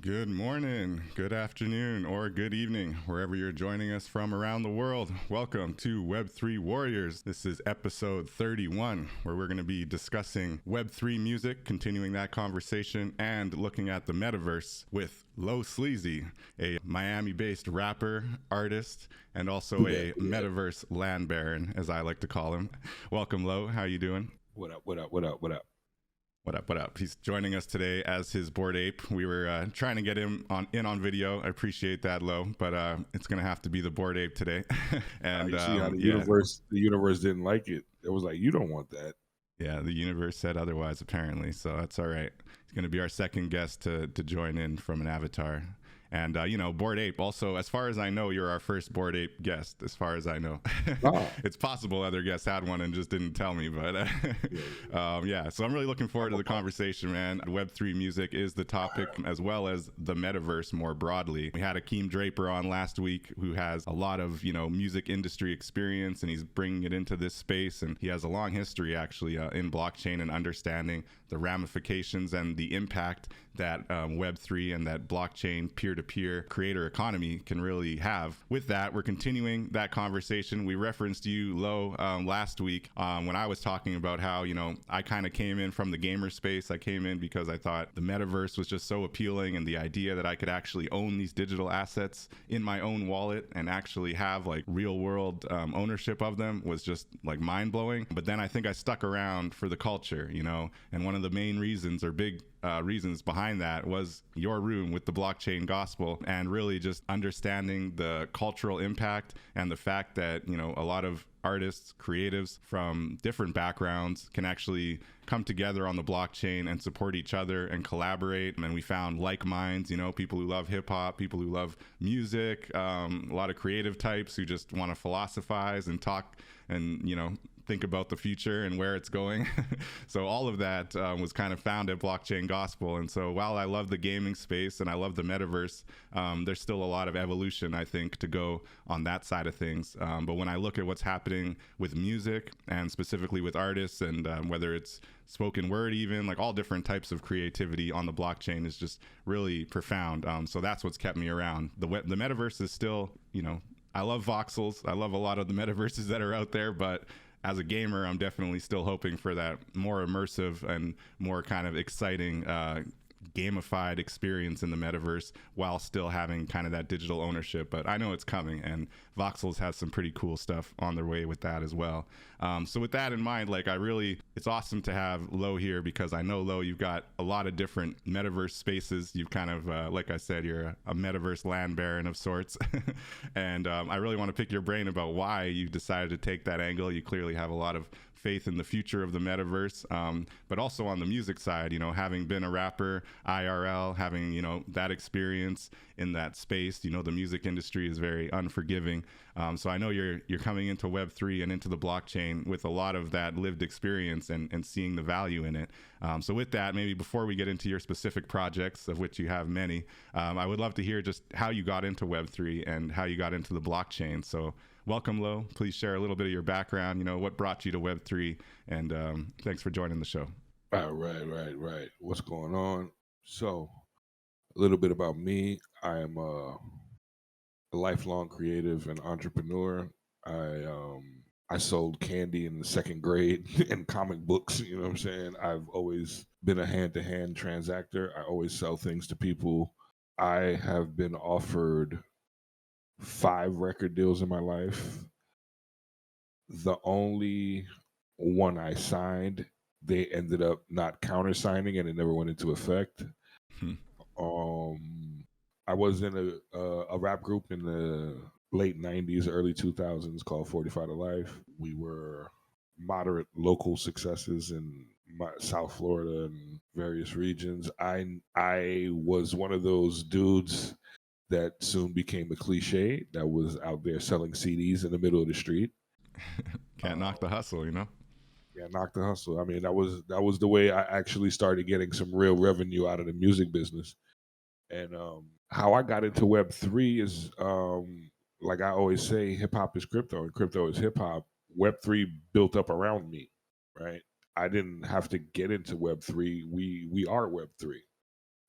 Good morning, good afternoon, or good evening, wherever you're joining us from around the world. Welcome to Web3 Warriors. This is episode 31, where we're going to be discussing Web3 music, continuing that conversation, and looking at the Metaverse with Low Sleazy, a Miami-based rapper, artist, and also a Metaverse land baron, as I like to call him. Welcome, Low. How you doing? What up, what up, what up, what up? What up? He's joining us today as his Bored Ape. We were trying to get him on video. I appreciate that, Lo, but it's gonna have to be the Bored Ape today. And you see how the universe didn't like it. It was like, you don't want that. Yeah, the universe said otherwise, apparently. So that's all right. He's gonna be our second guest to join in from an avatar. And, Bored Ape, also, as far as I know, you're our first Bored Ape guest, as far as I know. Oh. It's possible other guests had one and just didn't tell me, but so I'm really looking forward to the conversation, man. Web3 music is the topic, as well as the Metaverse more broadly. We had Akeem Draper on last week, who has a lot of, music industry experience, and he's bringing it into this space. And he has a long history, actually, in blockchain and understanding the ramifications and the impact that Web3 and that blockchain peer-to-peer creator economy can really have. With that, we're continuing that conversation. We referenced you, Lo, last week when I was talking about how, I kind of came in from the gamer space. I came in because I thought the Metaverse was just so appealing, and the idea that I could actually own these digital assets in my own wallet and actually have like real world ownership of them was just like mind-blowing. But then I think I stuck around for the culture, and one of the main reasons, or big reasons behind that, was your room with the blockchain gospel, and really just understanding the cultural impact and the fact that, a lot of artists, creatives from different backgrounds can actually come together on the blockchain and support each other and collaborate. And we found like minds, people who love hip hop, people who love music, a lot of creative types who just want to philosophize and talk and, think about the future and where it's going. So all of that was kind of found at Blockchain Gospel. And so while I love the gaming space and I love the Metaverse, there's still a lot of evolution, I think, to go on that side of things. But when I look at what's happening with music, and specifically with artists, and whether it's spoken word, even like all different types of creativity on the blockchain, is just really profound. So that's what's kept me around. The Metaverse is still, I love voxels. I love a lot of the metaverses that are out there, but as a gamer, I'm definitely still hoping for that more immersive and more kind of exciting gamified experience in the metaverse, while still having kind of that digital ownership. But I know it's coming, and voxels has some pretty cool stuff on their way with that as well. So with that in mind, it's awesome to have Lo here, because I know, Lo, you've got a lot of different metaverse spaces. You've kind of, like I said, you're a metaverse land baron of sorts. And I really want to pick your brain about why you decided to take that angle. You clearly have a lot of faith in the future of the metaverse, but also on the music side, having been a rapper IRL, having, that experience in that space, the music industry is very unforgiving. So I know you're coming into Web3 and into the blockchain with a lot of that lived experience and seeing the value in it. So with that, maybe before we get into your specific projects, of which you have many, I would love to hear just how you got into Web3 and how you got into the blockchain. So welcome, Lo. Please share a little bit of your background, what brought you to Web3, and thanks for joining the show. Right. What's going on? So, a little bit about me. I am a lifelong creative and entrepreneur. I sold candy in the second grade and comic books, you know what I'm saying? I've always been a hand-to-hand transactor. I always sell things to people. I have been offered 5 record deals in my life. The only one I signed, they ended up not countersigning, and it never went into effect. I was in a rap group in the late 90s, early 2000s called 45 to Life. We were moderate local successes in South Florida and various regions. I was one of those dudes that soon became a cliche that was out there selling CDs in the middle of the street. Can't knock the hustle, Yeah, knock the hustle. I mean, that was the way I actually started getting some real revenue out of the music business. And how I got into Web3 is, like I always say, hip hop is crypto and crypto is hip hop. Web3 built up around me, right? I didn't have to get into Web3. We are Web3.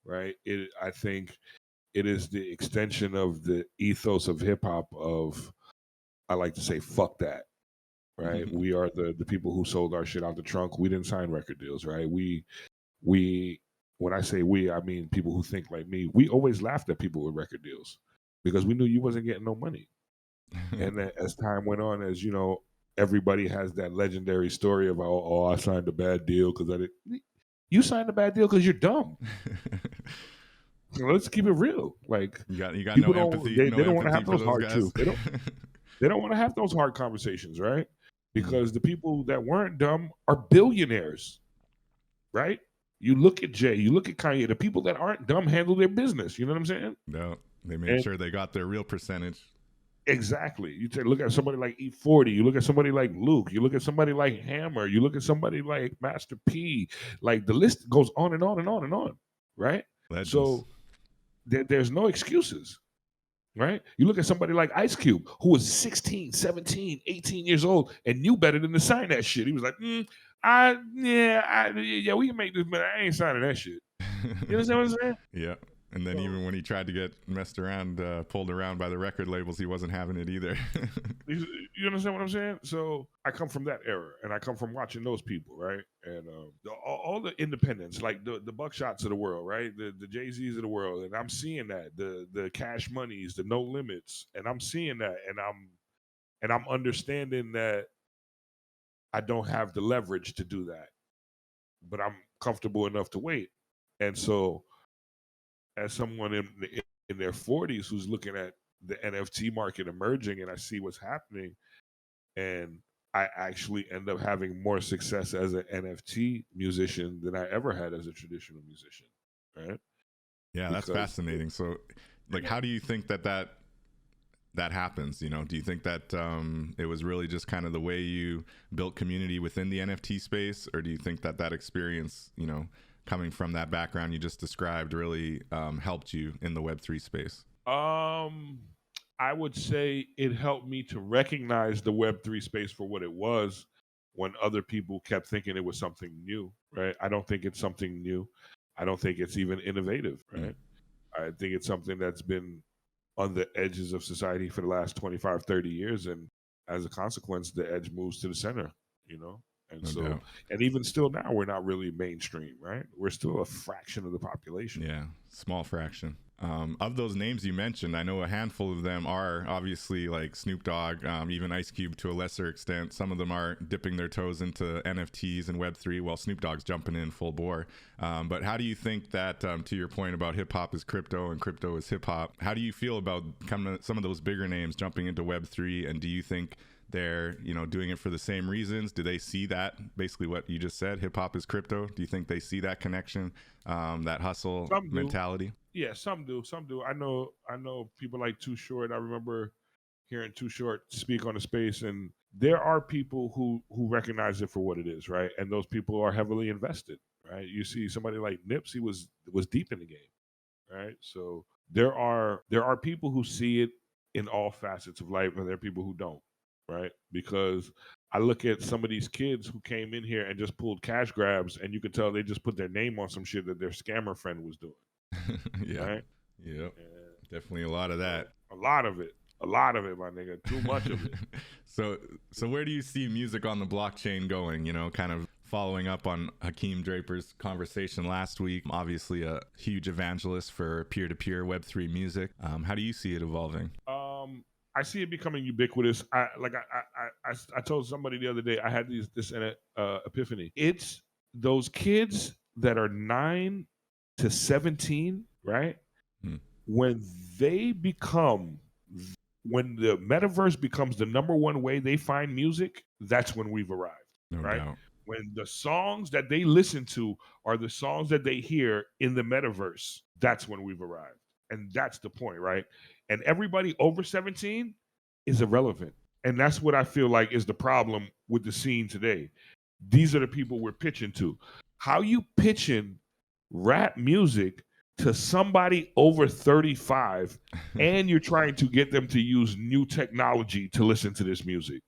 right? I think it is the extension of the ethos of hip hop of, I like to say, fuck that, right? We are the people who sold our shit out the trunk. We didn't sign record deals, right? We when I say we, I mean people who think like me. We always laughed at people with record deals because we knew you wasn't getting no money. And then as time went on, as you know, everybody has that legendary story of, oh, I signed a bad deal because I didn't. You signed a bad deal because you're dumb. Let's keep it real. Like, you got people no empathy. they No don't want to empathy have for those those hard guys. truths. They don't want to have those hard conversations, right? Because the people that weren't dumb are billionaires, right? You look at Jay, you look at Kanye. The people that aren't dumb handle their business. You know what I'm saying? No, they made sure they got their real percentage. Exactly. You look at somebody like E40. You look at somebody like Luke. You look at somebody like Hammer. You look at somebody like Master P. Like, the list goes on and on and on and on, right? Legends. So there's no excuses, right? You look at somebody like Ice Cube, who was 16, 17, 18 years old and knew better than to sign that shit. He was like, yeah, we can make this, but I ain't signing that shit. You understand what I'm saying? Yeah. And then even when he tried to get messed around, pulled around by the record labels, he wasn't having it either. You understand what I'm saying? So I come from that era, and I come from watching those people, right? And all the independents, like the Buckshots of the world, right? The Jay-Z's of the world, and I'm seeing that the Cash Moneys, the No Limits, and I'm seeing that, and I'm understanding that I don't have the leverage to do that, but I'm comfortable enough to wait. And so, as someone in their 40s who's looking at the NFT market emerging, and I see what's happening, and I actually end up having more success as an NFT musician than I ever had as a traditional musician, right? Yeah, that's fascinating. So, like, how do you think that happens? You know, do you think that it was really just kind of the way you built community within the NFT space, or do you think that experience, you know, coming from that background you just described, really helped you in the Web3 space? I would say it helped me to recognize the Web3 space for what it was when other people kept thinking it was something new, right? I don't think it's something new. I don't think it's even innovative, right? I think it's something that's been on the edges of society for the last 25, 30 years. And as a consequence, the edge moves to the center, you know? And and even still now, we're not really mainstream, right? We're still a fraction of the population. Yeah, small fraction. Of those names you mentioned, I know a handful of them are obviously like Snoop Dogg, even Ice Cube to a lesser extent. Some of them are dipping their toes into NFTs and Web3, while Snoop Dogg's jumping in full bore. But how do you think that, to your point about hip hop is crypto and crypto is hip hop, how do you feel about some of those bigger names jumping into Web3? And do you think they're, you know, doing it for the same reasons? Do they see that, basically what you just said, hip hop is crypto? Do you think they see that connection, that hustle mentality? Yeah, some do. I know people like Too Short. I remember hearing Too Short speak on the space, and there are people who recognize it for what it is, right? And those people are heavily invested, right? You see somebody like Nipsey was deep in the game, right? So there are people who see it in all facets of life, and there are people who don't, right? Because I look at some of these kids who came in here and just pulled cash grabs, and you could tell they just put their name on some shit that their scammer friend was doing. Yeah. Right? Yeah. Definitely a lot of that. A lot of it, my nigga. Too much of it. So where do you see music on the blockchain going? You know, kind of following up on Hakeem Draper's conversation last week. Obviously a huge evangelist for peer-to-peer Web3 music. How do you see it evolving? I see it becoming ubiquitous. I told somebody the other day, I had this epiphany. It's those kids that are 9 to 17, right? When the metaverse becomes the number one way they find music, that's when we've arrived, right? Doubt. When the songs that they listen to are the songs that they hear in the metaverse, that's when we've arrived. And that's the point, right? And everybody over 17 is irrelevant. And that's what I feel like is the problem with the scene today. These are the people we're pitching to. How you pitching rap music to somebody over 35 and you're trying to get them to use new technology to listen to this music?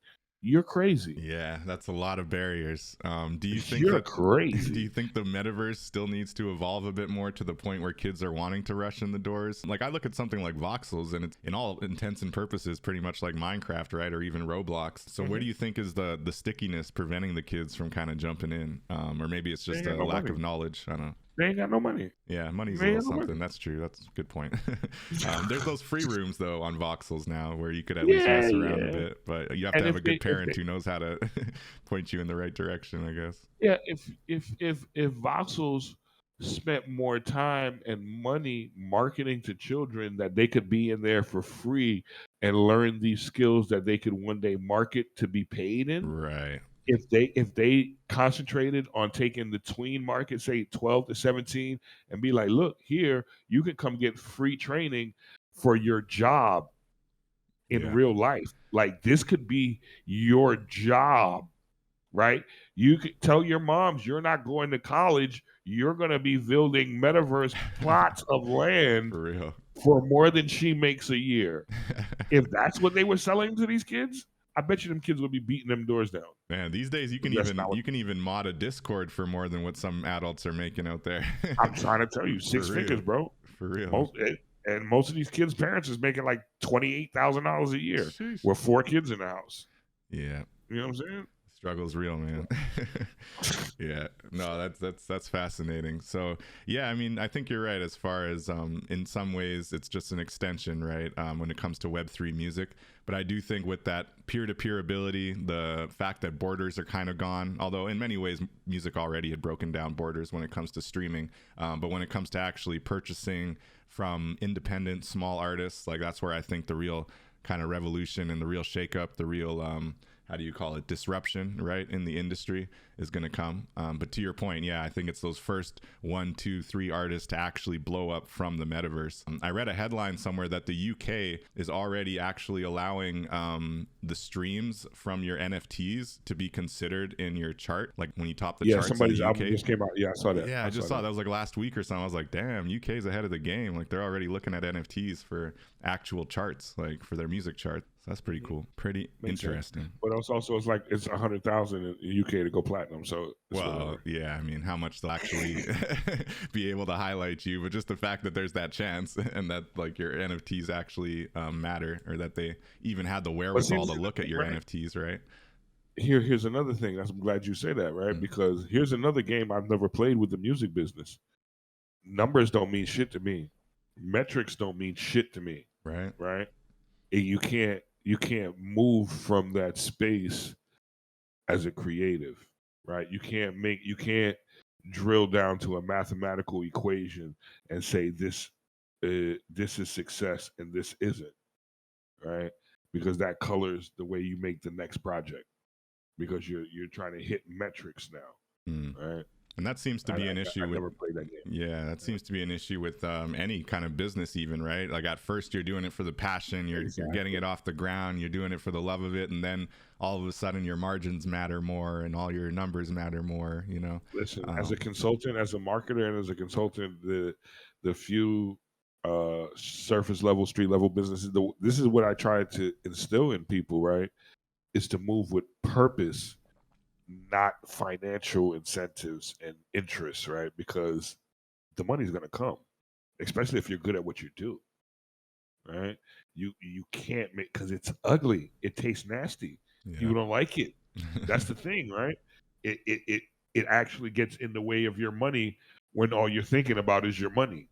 you're crazy. Yeah, that's a lot of barriers. Do you think You're that crazy. do you think the metaverse still needs to evolve a bit more to the point where kids are wanting to rush in the doors? Like I look at something like voxels and it's in all intents and purposes pretty much like Minecraft, right? Or even Roblox. So where do you think is the stickiness preventing the kids from kind of jumping in? Or maybe it's just a lack of knowledge. I don't know. They ain't got no money. Yeah, money's a little something. That's true. That's a good point. There's those free rooms though on voxels now where you could at least mess around a bit, but you have to have a good parent who knows how to point you in the right direction, I guess. Yeah, if voxels spent more time and money marketing to children that they could be in there for free and learn these skills that they could one day market to be paid in. Right. If they concentrated on taking the tween market, say 12 to 17, and be like, look, here, you can come get free training for your job in real life. Like this could be your job, right? You could tell your moms you're not going to college. You're going to be building metaverse plots of land for more than she makes a year. If that's what they were selling to these kids, I bet you them kids would be beating them doors down. Man, these days you can even mod a Discord for more than what some adults are making out there. I'm trying to tell you, 6 figures, bro. For real. Most of these kids' parents is making like $28,000 a year with 4 kids in the house. Yeah. You know what I'm saying? Struggle's real, man. Yeah, no, that's fascinating. So yeah, I mean, I think you're right as far as in some ways it's just an extension, right? When it comes to Web3 music, but I do think with that peer-to-peer ability, the fact that borders are kind of gone, although in many ways music already had broken down borders when it comes to streaming, but when it comes to actually purchasing from independent small artists, like that's where I think the real kind of revolution and the real shakeup, the real how do you call it, disruption, right, in the industry is going to come. But to your point, yeah, I think it's those first 1, 2, 3 artists to actually blow up from the metaverse. I read a headline somewhere that the UK is already actually allowing the streams from your NFTs to be considered in your chart, like when you top the charts. Somebody's in the UK. album just came out. Yeah, I saw that. Yeah, I just saw that was like last week or something. I was like, damn, UK's ahead of the game. Like they're already looking at NFTs for actual charts, like for their music charts. So that's pretty cool. Pretty interesting. Sense. But it's like it's 100,000 in the UK to go platinum. So yeah, I mean, how much they'll actually be able to highlight you, but just the fact that there's that chance and that like your NFTs actually matter, or that they even had the wherewithal to look at your NFTs, right? Here's another thing. I'm glad you say that, right? Because here's another game I've never played with the music business. Numbers don't mean shit to me. Metrics don't mean shit to me. Right? You can't move from that space as a creative, right? You can't drill down to a mathematical equation and say this is success and this isn't, right? Because that colors the way you make the next project, because you're trying to hit metrics now, right? And that seems to be an issue. I never played that game. Yeah, that seems to be an issue with any kind of business, even, right? Like at first you're doing it for the passion, you're getting it off the ground, you're doing it for the love of it, and then all of a sudden your margins matter more and all your numbers matter more, you know? Listen, as a consultant, as a marketer, and as a consultant, the few surface level, street level businesses, this is what I try to instill in people, right? Is to move with purpose, not financial incentives and interests, right? Because the money's going to come, especially if you're good at what you do, right? You can't make, because it's ugly. It tastes nasty. Yeah. People don't like it. That's the thing, right? It actually gets in the way of your money when all you're thinking about is your money.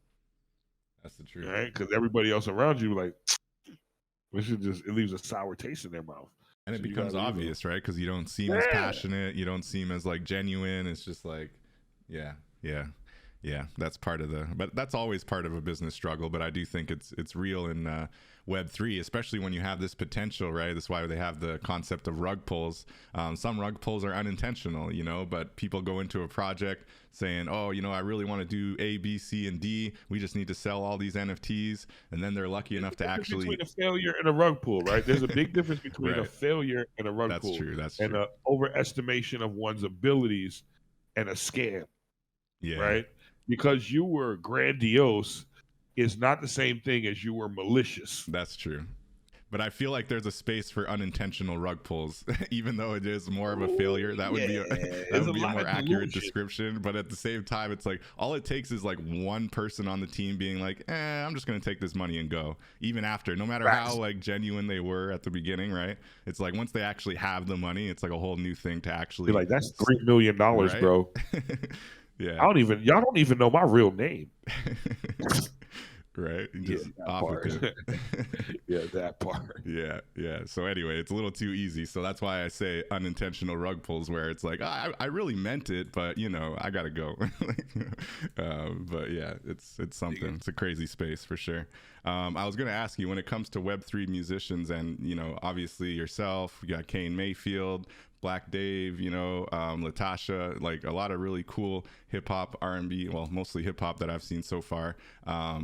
That's the truth, right? Because everybody else around you, like, it leaves a sour taste in their mouth. And it becomes obvious, right? Because you don't seem as passionate. You don't seem as like genuine. It's just like, yeah. That's part of but that's always part of a business struggle. But I do think it's real in Web3, especially when you have this potential, right? That's why they have the concept of rug pulls. Some rug pulls are unintentional, you know, but people go into a project saying, oh, you know, I really want to do A, B, C, and D. We just need to sell all these NFTs. And then they're lucky enough to actually... Between a failure and a rug pull, right? There's a big difference between a failure and a rug pull. That's true. And an overestimation of one's abilities and a scam, right? Because you were grandiose is not the same thing as you were malicious. That's true. But I feel like there's a space for unintentional rug pulls, even though it is more of a failure. That would be a more accurate description. But at the same time, it's like all it takes is like one person on the team being like, I'm just gonna take this money and go. Even after, no matter how like genuine they were at the beginning, right? It's like once they actually have the money, it's like a whole new thing to actually be like, that's $3 million, right? Bro. Yeah. Y'all don't even know my real name. Right? Just off with it. Yeah, that part. Yeah. So anyway, it's a little too easy. So that's why I say unintentional rug pulls, where it's like, I really meant it, but I gotta go. But yeah, it's something. It's a crazy space for sure. I was gonna ask you, when it comes to Web3 musicians, and obviously yourself, you got Kane Mayfield, Black Dave, Latasha, like a lot of really cool hip hop, R&B, well, mostly hip hop that I've seen so far,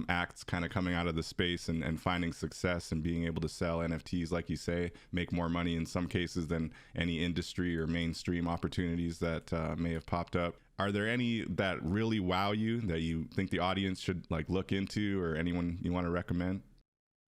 acts kind of coming out of the space and finding success and being able to sell NFTs, like you say, make more money in some cases than any industry or mainstream opportunities that may have popped up. Are there any that really wow you that you think the audience should like look into, or anyone you want to recommend?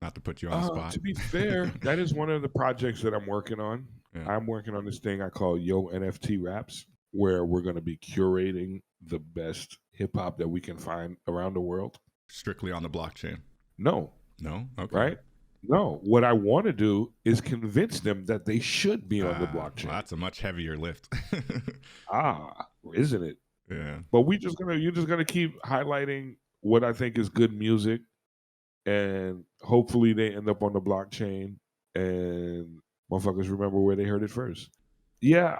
Not to put you on the spot. To be fair, that is one of the projects that I'm working on. Yeah. I'm working on this thing I call Yo NFT Raps, where we're going to be curating the best hip hop that we can find around the world. Strictly on the blockchain? No. Okay. Right? No. What I want to do is convince them that they should be on the blockchain. Well, that's a much heavier lift. Isn't it? Yeah. But you're just gonna keep highlighting what I think is good music, and hopefully they end up on the blockchain and motherfuckers remember where they heard it first. Yeah,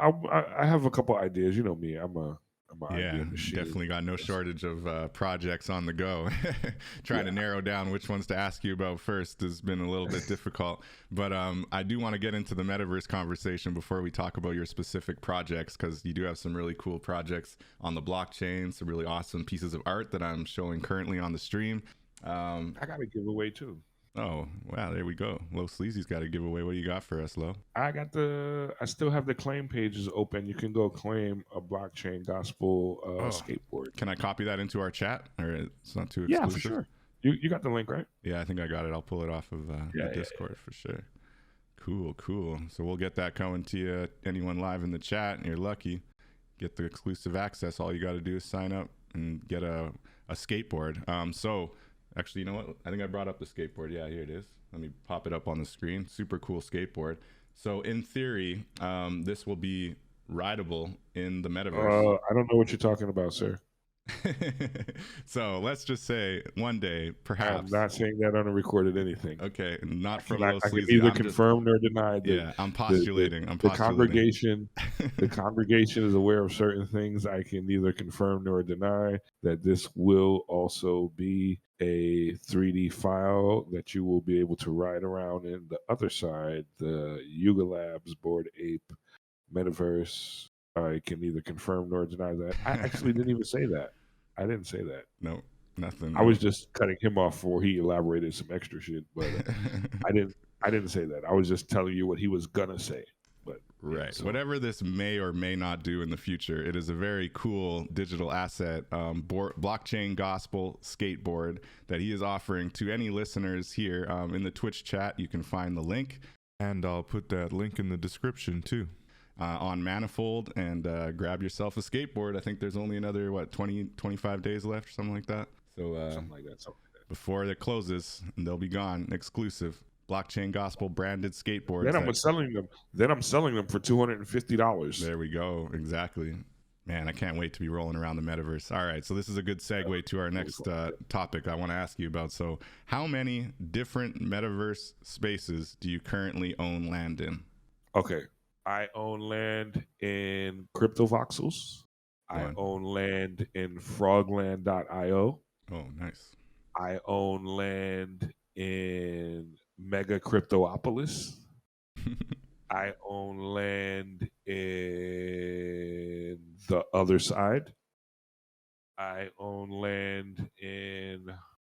I have a couple ideas. You know me, I'm an idea machine. Definitely got no shortage of projects on the go. Trying to narrow down which ones to ask you about first has been a little bit difficult. But I do want to get into the Metaverse conversation before we talk about your specific projects, because you do have some really cool projects on the blockchain, some really awesome pieces of art that I'm showing currently on the stream. I got a giveaway too. Oh, wow, there we go. Low Sleazy's got a giveaway. What do you got for us, Low? I still have the claim pages open. You can go claim a blockchain gospel skateboard. Can I copy that into our chat, or it's not too exclusive? Yeah, for sure. You got the link, right? Yeah, I think I got it. I'll pull it off of the Discord for sure. Cool. So we'll get that coming to you. Anyone live in the chat, and you're lucky, get the exclusive access. All you got to do is sign up and get a skateboard. So actually, you know what? I think I brought up the skateboard. Yeah, here it is. Let me pop it up on the screen. Super cool skateboard. So in theory, this will be rideable in the Metaverse. I don't know what you're talking about, sir. So let's just say one day, perhaps. I'm not saying that on a recorded anything. Okay, not from Low Sleazy. I can either confirm nor deny that. Yeah, I'm postulating. The congregation is aware of certain things. I can neither confirm nor deny that this will also be a 3D file that you will be able to ride around in the Otherside, the Yuga Labs, Bored Ape, Metaverse. I can neither confirm nor deny that. I actually didn't even say that. I didn't say that. No, nothing. I was just cutting him off before he elaborated some extra shit, but I didn't say that. I was just telling you what he was gonna say. But right, so whatever this may or may not do in the future, it is a very cool digital asset, blockchain gospel skateboard that he is offering to any listeners here in the Twitch chat. You can find the link, and I'll put that link in the description too. On Manifold, and grab yourself a skateboard. I think there's only another 25 days left or something like that. So something like that. Before it closes, they'll be gone. Exclusive blockchain gospel branded skateboards. Then I'm selling them for $250. There we go. Exactly. Man, I can't wait to be rolling around the Metaverse. All right, so this is a good segue to our next topic I want to ask you about. So how many different Metaverse spaces do you currently own land in? Okay. I own land in CryptoVoxels. I own land in Frogland.io. Oh, nice. I own land in Mega Cryptopolis. I own land in the Otherside. I own land in...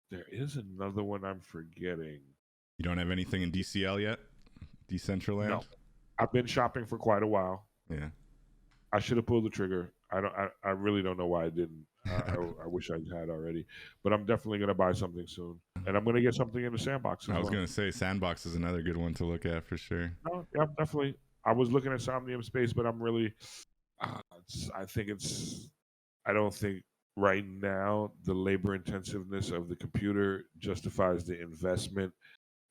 There is another one I'm forgetting. You don't have anything in DCL yet? Decentraland? No. I've been shopping for quite a while. Yeah. I should have pulled the trigger. I really don't know why I didn't. I wish I had already, but I'm definitely gonna buy something soon, and I'm gonna get something in the sandbox as I was well. gonna say Sandbox is another good one to look at for sure. No, yeah, definitely. I was looking at Somnium Space, but I'm really. I think it's. I don't think right now the labor intensiveness of the computer justifies the investment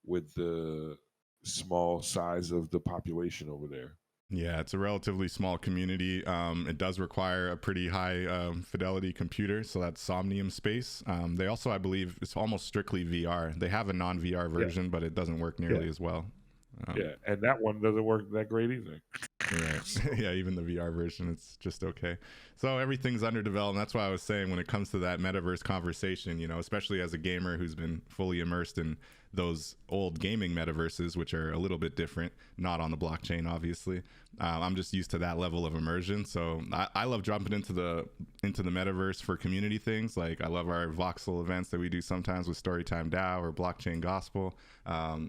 with the small size of the population over there. Yeah, it's a relatively small community. It does require a pretty high fidelity computer, so that's Somnium Space. They also, I believe, it's almost strictly VR. They have a non-VR version, but it doesn't work nearly as well. Yeah, and that one doesn't work that great either. Right. Yeah, even the VR version, it's just okay. So everything's under development. That's why I was saying when it comes to that metaverse conversation, you know, especially as a gamer who's been fully immersed in those old gaming metaverses, which are a little bit different, not on the blockchain, obviously. I'm just used to that level of immersion. So I love jumping into the metaverse for community things. Like I love our voxel events that we do sometimes with Storytime DAO or Blockchain Gospel.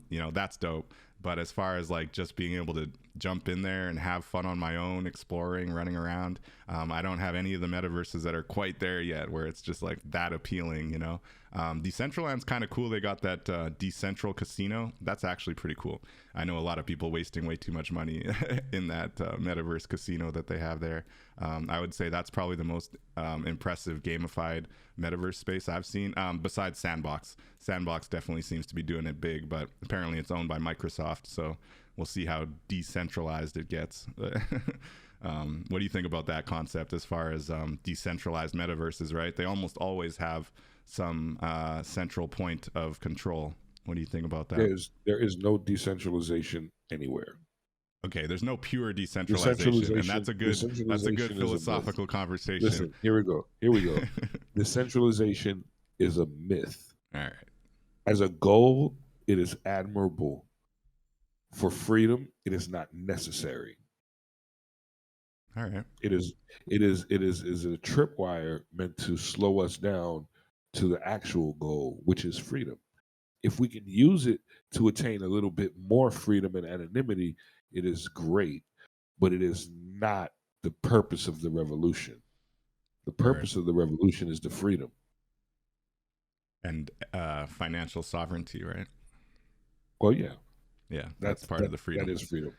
You know, that's dope. But as far as like just being able to jump in there and have fun on my own, exploring, running around, I don't have any of the metaverses that are quite there yet where it's just like that appealing, you know. Decentraland's kind of cool. They got that decentral casino. That's actually pretty cool. I know a lot of people wasting way too much money in that metaverse casino that they have there. I would say that's probably the most impressive gamified metaverse space I've seen, besides Sandbox. Sandbox definitely seems to be doing it big, but apparently it's owned by Microsoft, so we'll see how decentralized it gets. What do you think about that concept as far as decentralized metaverses, right? They almost always have some central point of control. What do you think about that? There is no decentralization anywhere. Okay, there's no pure decentralization, and that's a good philosophical conversation. Listen, here we go. Decentralization is a myth. All right. As a goal, it is admirable. For freedom, it is not necessary. All right. It is a tripwire meant to slow us down to the actual goal, which is freedom. If we can use it to attain a little bit more freedom and anonymity, it is great, but it is not the purpose of the revolution. The purpose of the revolution is the freedom. And financial sovereignty, right? Well, yeah. Yeah, that's part of the freedom. That is freedom.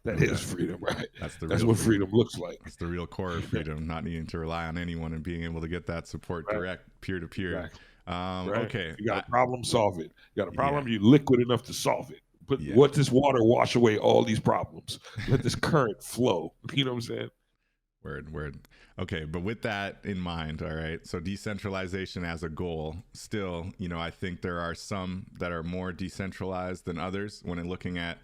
That is freedom, right? That's what freedom looks like. That's the real core of freedom, not needing to rely on anyone and being able to get that support direct, peer-to-peer. Right. Okay. You got a problem, solve it. You got a problem, you liquid enough to solve it. But let this water wash away all these problems. Let this current flow. You know what I'm saying? Word. Okay, but with that in mind, all right, so decentralization as a goal, still, you know, I think there are some that are more decentralized than others when looking at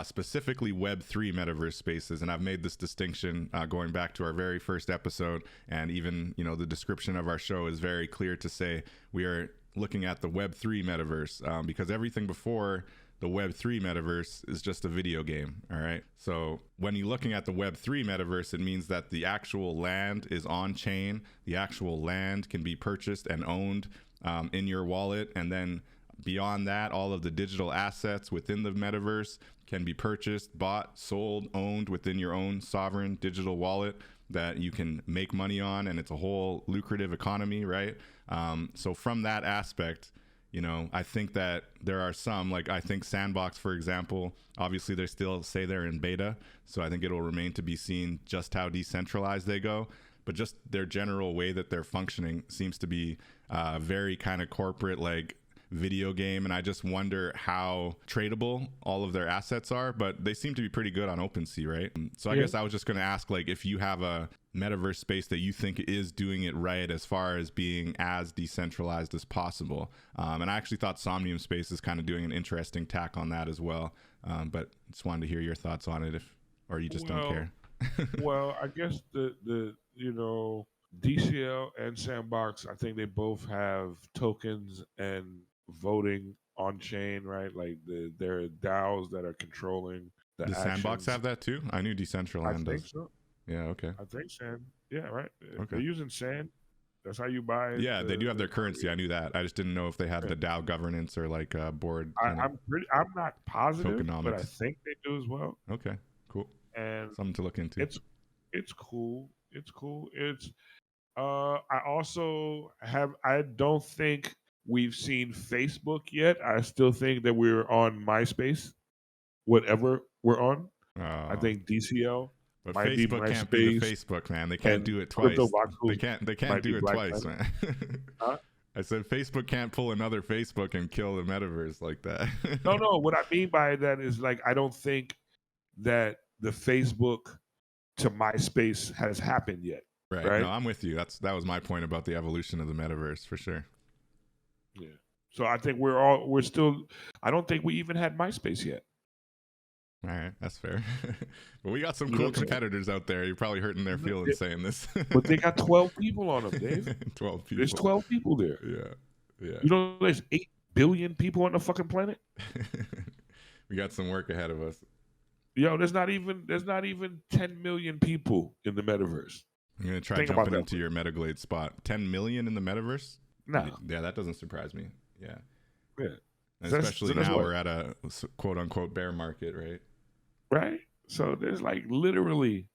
specifically Web3 metaverse spaces. And I've made this distinction going back to our very first episode, and even, you know, the description of our show is very clear to say we are looking at the Web3 metaverse because everything before the Web3 metaverse is just a video game, all right? So when you're looking at the Web3 metaverse, it means that the actual land is on chain. The actual land can be purchased and owned in your wallet. And then beyond that, all of the digital assets within the metaverse can be purchased, bought, sold, owned within your own sovereign digital wallet that you can make money on. And it's a whole lucrative economy, right? So from that aspect, you know, I think that there are some, like I think Sandbox, for example, obviously they still say they're in beta. So I think it'll remain to be seen just how decentralized they go. But just their general way that they're functioning seems to be very kind of corporate, like video game. And I just wonder how tradable all of their assets are. But they seem to be pretty good on OpenSea, right? So I guess I was just going to ask, like, if you have a metaverse space that you think is doing it right as far as being as decentralized as possible. And I actually thought Somnium Space is kind of doing an interesting tack on that as well. But just wanted to hear your thoughts on it, or you just don't care. Well, I guess the you know, DCL and Sandbox, I think they both have tokens and voting on chain, right? Like there are DAOs that are controlling the Does actions. Sandbox have that too? I knew Decentraland does. I think so. Yeah, okay. I think Sand. Yeah, right. Okay. They're using Sand. That's how you buy it. Yeah, they do have their currency. I knew that. I just didn't know if they had the DAO governance or like board. I'm not positive, but I think they do as well. Okay, cool. And something to look into. It's cool. It's cool. It's I also have I don't think we've seen Facebook yet. I still think that we're on MySpace, whatever we're on. I Oh, think DCL but might be Facebook can't be the MySpace Facebook, man. They can't and do it Crypto twice. They Voxels can't. They can't might be do it Black twice, Planet. man. Huh? I said Facebook can't pull another Facebook and kill the metaverse like that. No. What I mean by that is like I don't think that the Facebook to MySpace has happened yet. Right. No, Right? I'm with you. That was my point about the evolution of the metaverse for sure. Yeah. So I think we're still. I don't think we even had MySpace yet. All right, that's fair. But we got some You know cool what I'm saying? competitors out there. You're probably hurting their feelings saying this. But they got 12 people on them, Dave. 12 people. There's 12 people there. Yeah. You know, there's 8 billion people on the fucking planet. We got some work ahead of us. Yo, there's not even 10 million people in the metaverse. I'm gonna try Think jumping about that. into your Metaglaze spot. 10 million in the metaverse? No. Yeah, that doesn't surprise me. Yeah. Yeah. And So especially that's now what- we're at a quote unquote bear market, right? Right? So there's like literally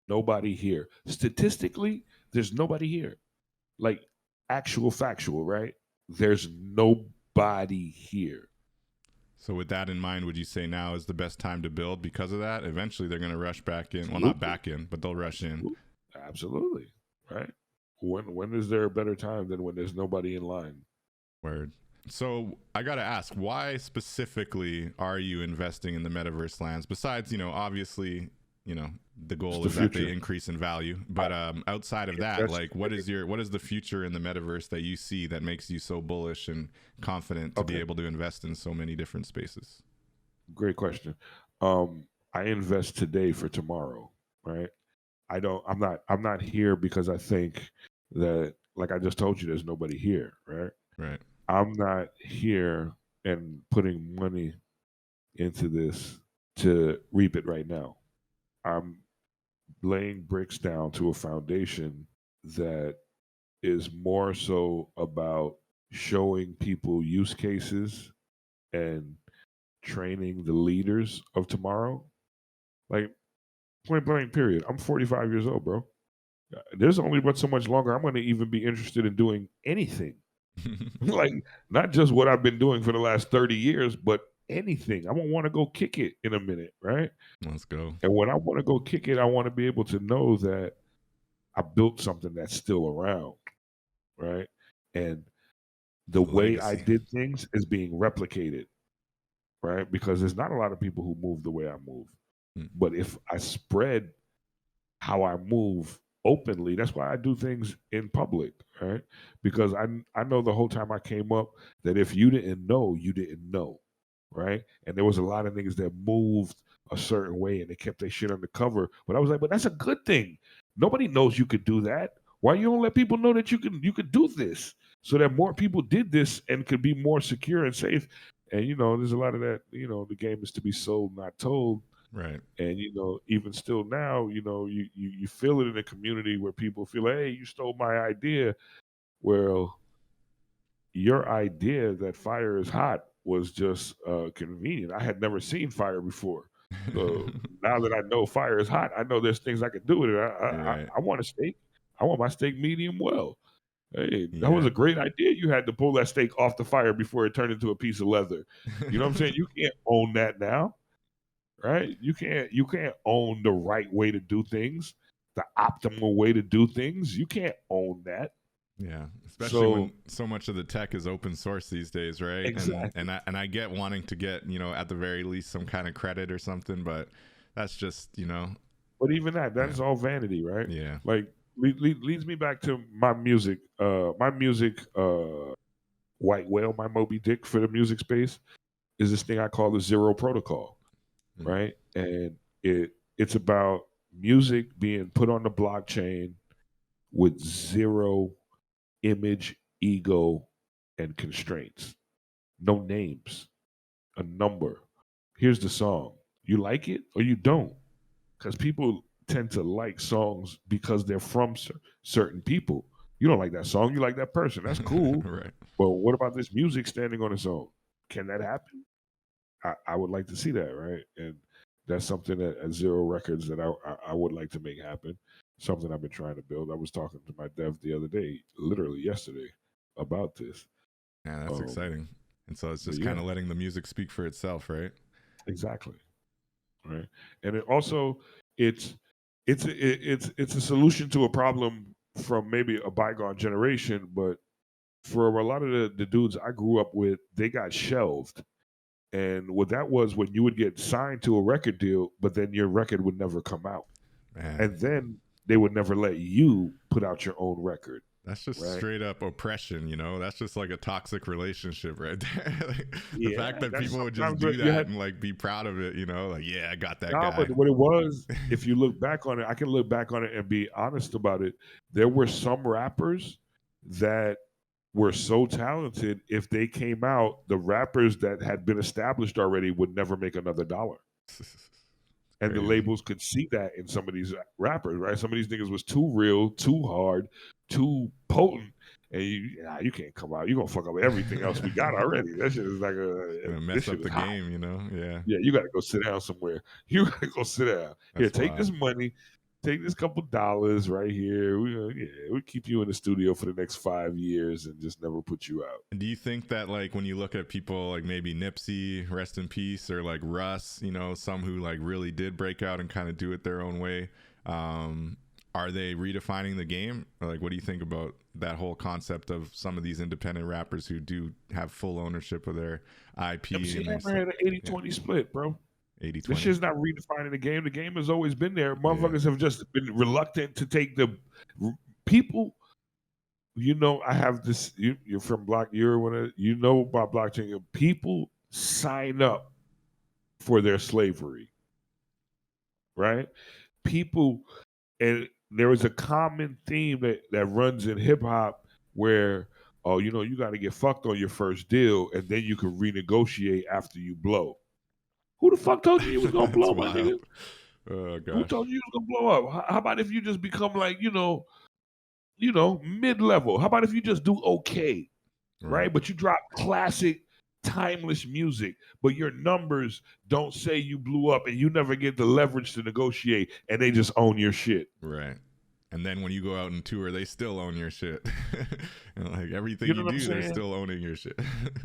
nobody here. Statistically, there's nobody here. Like actual factual, right? There's nobody here. So with that in mind, would you say now is the best time to build because of that? Eventually they're going to rush back in. Well, not back in, but they'll rush in. Absolutely. Right? When is there a better time than when there's nobody in line? Word. So I got to ask, why specifically are you investing in the metaverse lands? Besides, obviously, the goal is that they increase in value. But outside of that, like, what is the future in the metaverse that you see that makes you so bullish and confident to be able to invest in so many different spaces? Great question. I invest today for tomorrow, right? I'm not here because I think that, like I just told you, there's nobody here, right? Right. I'm not here and putting money into this to reap it right now. I'm laying bricks down to a foundation that is more so about showing people use cases and training the leaders of tomorrow. Like, point blank, period. I'm 45 years old, bro. There's only but so much longer I'm going to even be interested in doing anything. Like, not just what I've been doing for the last 30 years, but anything. I'm going to want to go kick it in a minute, right? Let's go. And when I want to go kick it, I want to be able to know that I built something that's still around, right? And the way I did things is being replicated, right? Because there's not a lot of people who move the way I move. But if I spread how I move openly, that's why I do things in public, right? Because I know the whole time I came up that if you didn't know, you didn't know, right? And there was a lot of niggas that moved a certain way and they kept their shit undercover. But I was like, but that's a good thing. Nobody knows you could do that. Why you don't let people know that you could do this, so that more people did this and could be more secure and safe? And there's a lot of that. The game is to be sold, not told. Right. And even still now, you feel it in the community where people feel, hey, you stole my idea. Well, your idea that fire is hot was just convenient. I had never seen fire before. So now that I know fire is hot, I know there's things I can do with it. I want a steak. I want my steak medium well. Hey, that was a great idea. You had to pull that steak off the fire before it turned into a piece of leather. You know what I'm saying? You can't own that now. Right? You can't own the right way to do things, the optimal way to do things. You can't own that. Yeah, especially when so much of the tech is open source these days, right? Exactly. And I get wanting to get, at the very least some kind of credit or something, but that's just, But even that's all vanity, right? Yeah. Like leads me back to my music. White Whale, my Moby Dick for the music space is this thing I call the Zero Protocol, right? And it's about music being put on the blockchain with zero image, ego, and constraints. No names, a number. Here's the song. You like it or you don't? Because people tend to like songs because they're from certain people. You don't like that song, you like that person. That's cool. Right. But what about this music standing on its own? Can that happen? I would like to see that, right? And that's something at Zero Records that I would like to make happen. something I've been trying to build. I was talking to my dev the other day, literally yesterday, about this. Yeah, that's exciting. And so it's just yeah. kind of letting the music speak for itself, right? Exactly. Right. And it also it's a solution to a problem from maybe a bygone generation, but for a lot of the dudes I grew up with, they got shelved. And what that was when you would get signed to a record deal, but then your record would never come out. Man. And then they would never let you put out your own record. That's just right? straight up oppression, you know? That's just like a toxic relationship right there. Like, the Yeah, fact that that's people would just sometimes do what you that had- and like be proud of it, you know? Like, yeah, I got that No, guy. but what it was, if you look back on it, I can look back on it and be honest about it. There were some rappers that were so talented, if they came out, the rappers that had been established already would never make another dollar. And the Crazy. labels could see that in some of these rappers, right? Some of these niggas was too real, too hard, too potent, and you can't come out. You're gonna fuck up everything else we got already. That shit is like Gonna mess up the game, you know? Yeah. Yeah, you gotta go sit down somewhere. You gotta go sit down. Here, That's take wild. this money, take this couple dollars right here. We keep you in the studio for the next 5 years and just never put you out. Do you think that like when you look at people like maybe Nipsey, rest in peace, or like Russ, you know, some who like really did break out and kind of do it their own way, are they redefining the game? Or like, what do you think about that whole concept of some of these independent rappers who do have full ownership of their IP? Nipsey Hammer had an 80-20 split, bro. 80-20. This shit's not redefining the game. The game has always been there. Motherfuckers have just been reluctant to take the people. You know, I have this. You're from you know about blockchain. People sign up for their slavery, right? People, and there is a common theme that runs in hip hop where, oh, you know, you got to get fucked on your first deal, and then you can renegotiate after you blow. Who the fuck told you was gonna blow, my nigga? Oh gosh. Who told you was gonna blow up? How about if you just become like, you know, mid-level? How about if you just do okay, right? But you drop classic, timeless music, but your numbers don't say you blew up, and you never get the leverage to negotiate, and they just own your shit. Right. And then when you go out and tour, they still own your shit. And like everything You know you what I'm do, they're saying? still owning your shit.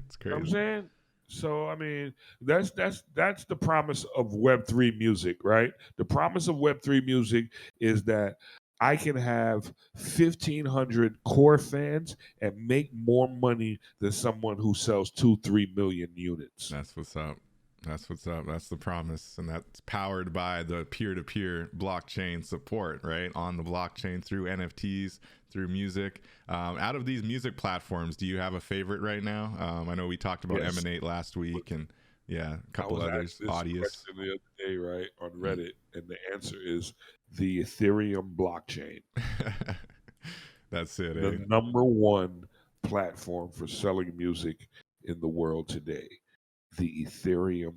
It's crazy. You know what I'm saying? So I mean, that's the promise of Web3 music, right? The promise of Web3 music is that I can have 1,500 core fans and make more money than someone who sells 2-3 million units. That's what's up. That's what's up. That's the promise. And that's powered by the peer-to-peer blockchain support, right? On the blockchain through NFTs, through music. Out of these music platforms, do you have a favorite right now? I know we talked about Emanate last week and a couple others, Audius. The other day, right, on Reddit, and the answer is the Ethereum blockchain. That's it. The number one platform for selling music in the world today. The Ethereum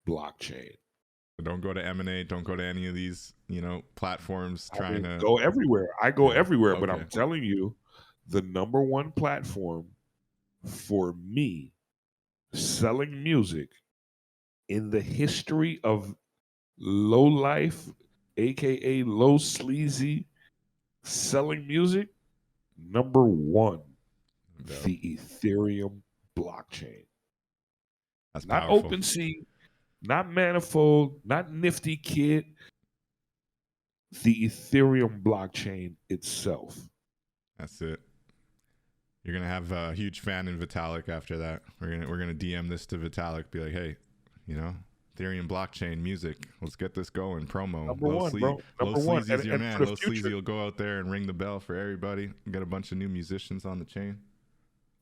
blockchain. So don't go to Emanate. Don't go to any of these, platforms trying to go everywhere. I go everywhere, okay. But I'm telling you, the number one platform for me selling music in the history of low life, aka Low Sleazy, selling music, number one, the Ethereum blockchain. That's not powerful. OpenSea, not Manifold, not Nifty Kid. The Ethereum blockchain itself. That's it. You're gonna have a huge fan in Vitalik after that. We're gonna DM this to Vitalik, be like, hey, Ethereum blockchain music. Let's get this going. Promo. Number one, bro. Low Sleazy's your man. Low Sleazy will go out there and ring the bell for everybody. Get a bunch of new musicians on the chain.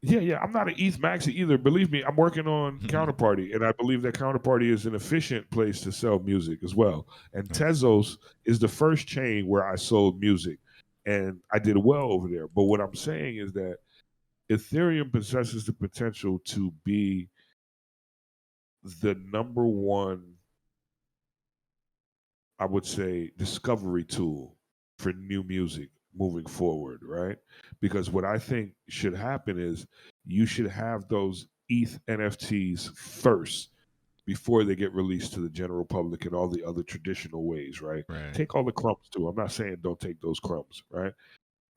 Yeah. I'm not an ETH maxi either. Believe me, I'm working on Counterparty, and I believe that Counterparty is an efficient place to sell music as well. And Tezos is the first chain where I sold music, and I did well over there. But what I'm saying is that Ethereum possesses the potential to be the number one, I would say, discovery tool for new music moving forward, right? Because what I think should happen is you should have those ETH NFTs first before they get released to the general public in all the other traditional ways, right? Take all the crumbs too. I'm not saying don't take those crumbs, right?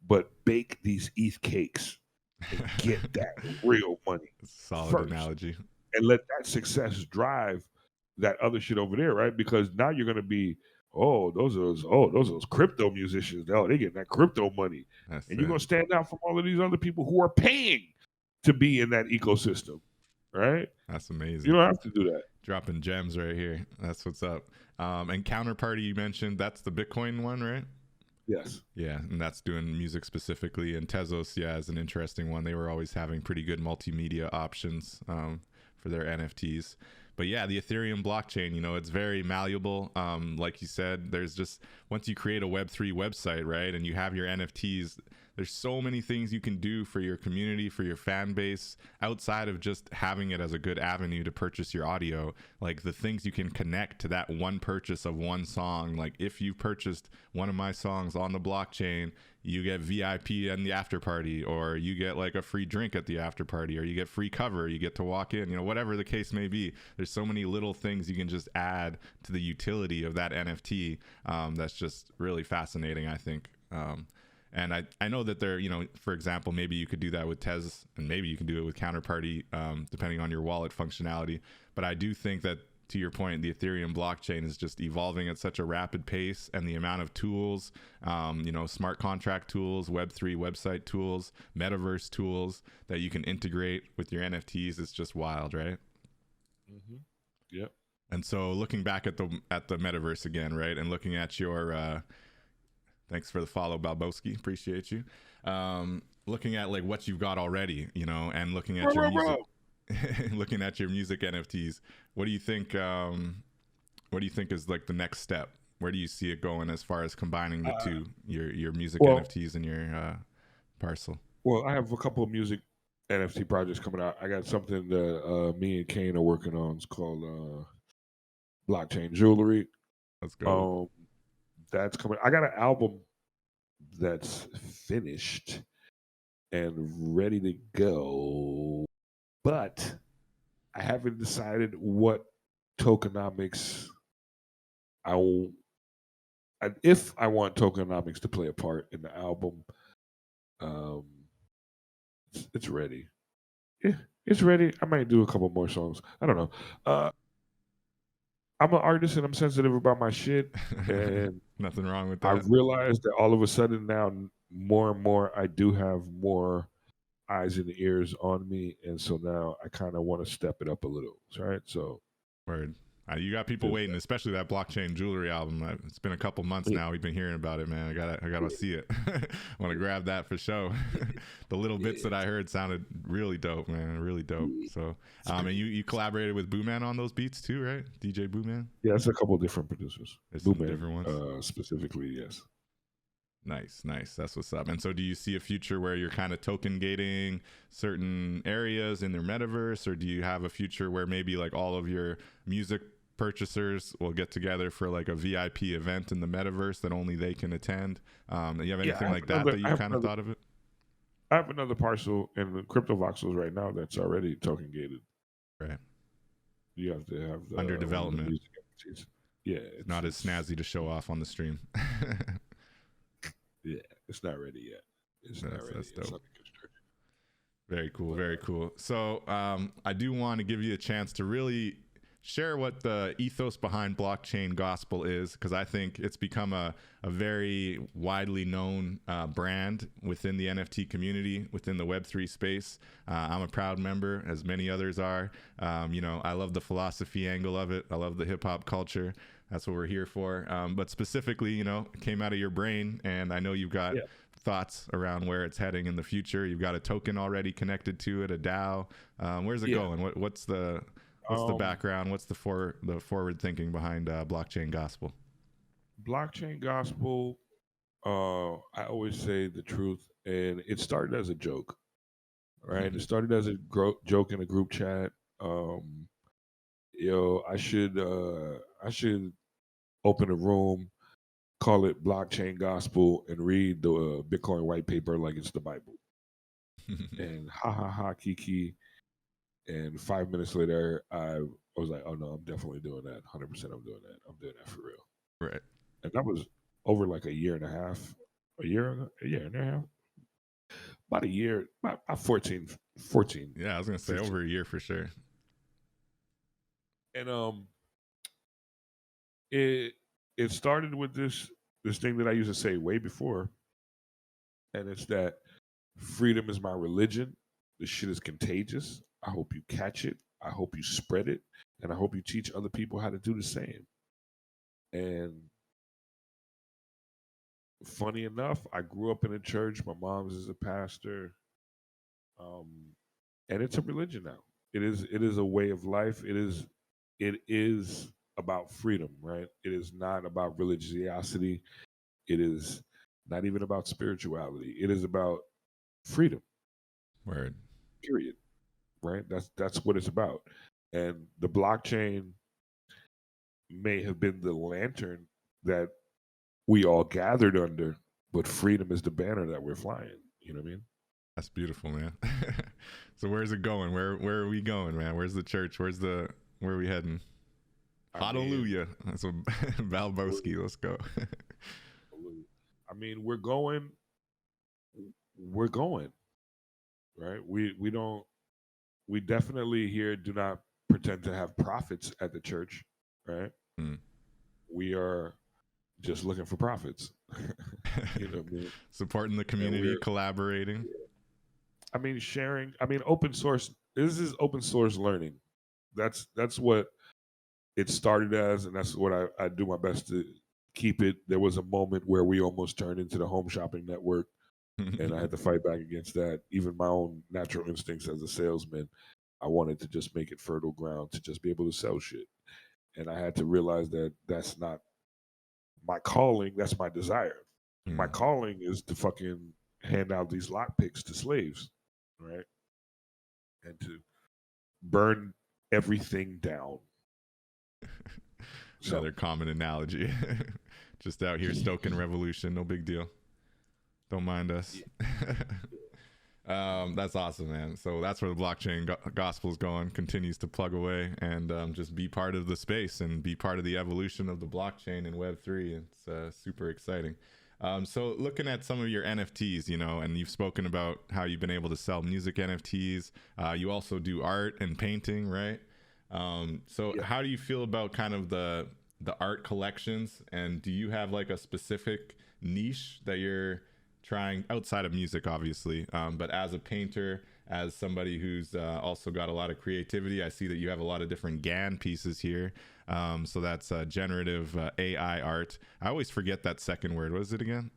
But bake these ETH cakes and get that real money. Solid first, analogy. And let that success drive that other shit over there, right? Because now you're gonna be, those are those crypto musicians. Oh, they getting that crypto money. And you're gonna stand out from all of these other people who are paying to be in that ecosystem. Right? That's amazing. You don't have to do that. Dropping gems right here. That's what's up. And Counterparty, you mentioned, that's the Bitcoin one, right? Yes. Yeah, and that's doing music specifically. And Tezos, yeah, is an interesting one. They were always having pretty good multimedia options for their NFTs. But yeah, the Ethereum blockchain, you know, it's very malleable. Like you said, there's just, once you create a Web3 website, right, and you have your NFTs, there's so many things you can do for your community, for your fan base, outside of just having it as a good avenue to purchase your audio. Like the things you can connect to that one purchase of one song. Like if you purchased one of my songs on the blockchain, you get VIP in the after party, or you get like a free drink at the after party, or you get free cover, you get to walk in, you know, whatever the case may be. There's so many little things you can just add to the utility of that NFT. That's just really fascinating, I think. And I know that there, you know, for example, maybe you could do that with Tez, and maybe you can do it with Counterparty, depending on your wallet functionality. But I do think that, to your point, the Ethereum blockchain is just evolving at such a rapid pace, and the amount of tools, you know, smart contract tools, Web3 website tools, Metaverse tools that you can integrate with your NFTs is just wild, right? Mm-hmm. Yep. And so looking back at the Metaverse again, right, and looking at your thanks for the follow, Balboski. Appreciate you. Looking at like what you've got already, you know, and looking at your music, looking at your music NFTs. What do you think? What do you think is like the next step? Where do you see it going as far as combining the two, your music NFTs and your parcel? Well, I have a couple of music NFT projects coming out. I got something that me and Kane are working on. It's called Blockchain Jewelry. Let's go. That's coming. I got an album that's finished and ready to go, but I haven't decided what tokenomics if I want tokenomics to play a part in the album. It's ready. Yeah, it's ready. I might do a couple more songs. I don't know. I'm an artist and I'm sensitive about my shit, and nothing wrong with that. I realized that all of a sudden now, more and more, I do have more eyes and ears on me, and so now I kind of want to step it up a little, right? So, word. You got people waiting, especially that Blockchain Jewelry album. It's been a couple months now. We've been hearing about it, man. I gotta see it. I want to grab that for show. The little bits that I heard sounded really dope, man. Really dope. So, and you collaborated with Booman on those beats too, right? DJ Booman. Yeah, it's a couple of different producers. Booman, different ones. Specifically, yes. Nice. That's what's up. And so do you see a future where you're kind of token gating certain areas in their metaverse, or do you have a future where maybe like all of your music purchasers will get together for like a VIP event in the metaverse that only they can attend? You have anything like that you kind of thought of it? I have another parcel in the crypto voxels right now that's already token gated. Right. You have to have the under development. Yeah. Not as snazzy to show off on the stream. Yeah, it's not ready yet. It's not ready. That's dope. Very cool. Very cool. So I do want to give you a chance to really share what the ethos behind Blockchain Gospel is, because I think it's become a very widely known brand within the NFT community, within the Web3 space. I'm a proud member, as many others are. You know, I love the philosophy angle of it. I love the hip hop culture. That's what we're here for. But specifically, you know, it came out of your brain, and I know you've got thoughts around where it's heading in the future. You've got a token already connected to it, a DAO. Where's it going? What's the background? What's the forward thinking behind Blockchain Gospel? Blockchain Gospel, I always say the truth, and it started as a joke, right? Mm-hmm. It started as a joke in a group chat. I should open a room, call it Blockchain Gospel, and read the Bitcoin white paper like it's the Bible. And ha ha ha kiki. And 5 minutes later, I I was like, oh no, I'm definitely doing that. 100%, I'm doing that. I'm doing that for real. Right. And that was over like a year and a half, a year and a half, about a year, about 14. Yeah, I was gonna say 15. over a year for sure. And it started with this thing that I used to say way before, and it's that freedom is my religion. This shit is contagious. I hope you catch it. I hope you spread it, and I hope you teach other people how to do the same. And funny enough, I grew up in a church. My mom's is a pastor, and it's a religion now. It is a way of life. It is about freedom, right? It is not about religiosity. It is not even about spirituality. It is about freedom. Word. Period. Right? That's what it's about. And the blockchain may have been the lantern that we all gathered under, but freedom is the banner that we're flying. You know what I mean? That's beautiful, man. So where's it going? Where are we going, man? Where's the church? Where are we heading? Hallelujah. That's what Balboski. Let's go. I mean, we're going, right? We definitely here do not pretend to have profits at the church, right? We are just looking for profits. You know what I mean? Supporting the community, collaborating. I mean, sharing. I mean, open source. This is open source learning. That's what it started as, and that's what I do my best to keep it. There was a moment where we almost turned into the home shopping network, and I had to fight back against that. Even my own natural instincts as a salesman, I wanted to just make it fertile ground to just be able to sell shit. And I had to realize that that's not my calling, that's my desire. My calling is to fucking hand out these lockpicks to slaves, right? And to burn everything down. Another common analogy. Just out here stoking revolution, no big deal. Don't mind us. That's awesome, man. So that's where the blockchain gospel is going, continues to plug away and just be part of the space and be part of the evolution of the blockchain and Web3. It's super exciting. So looking at some of your NFTs, you know, and you've spoken about how you've been able to sell music NFTs. You also do art and painting, right? How do you feel about kind of the art collections, and do you have like a specific niche that you're trying outside of music, obviously, but as a painter, as somebody who's also got a lot of creativity? I see that you have a lot of different GAN pieces here. So that's generative AI art. I always forget that second word. What is it again?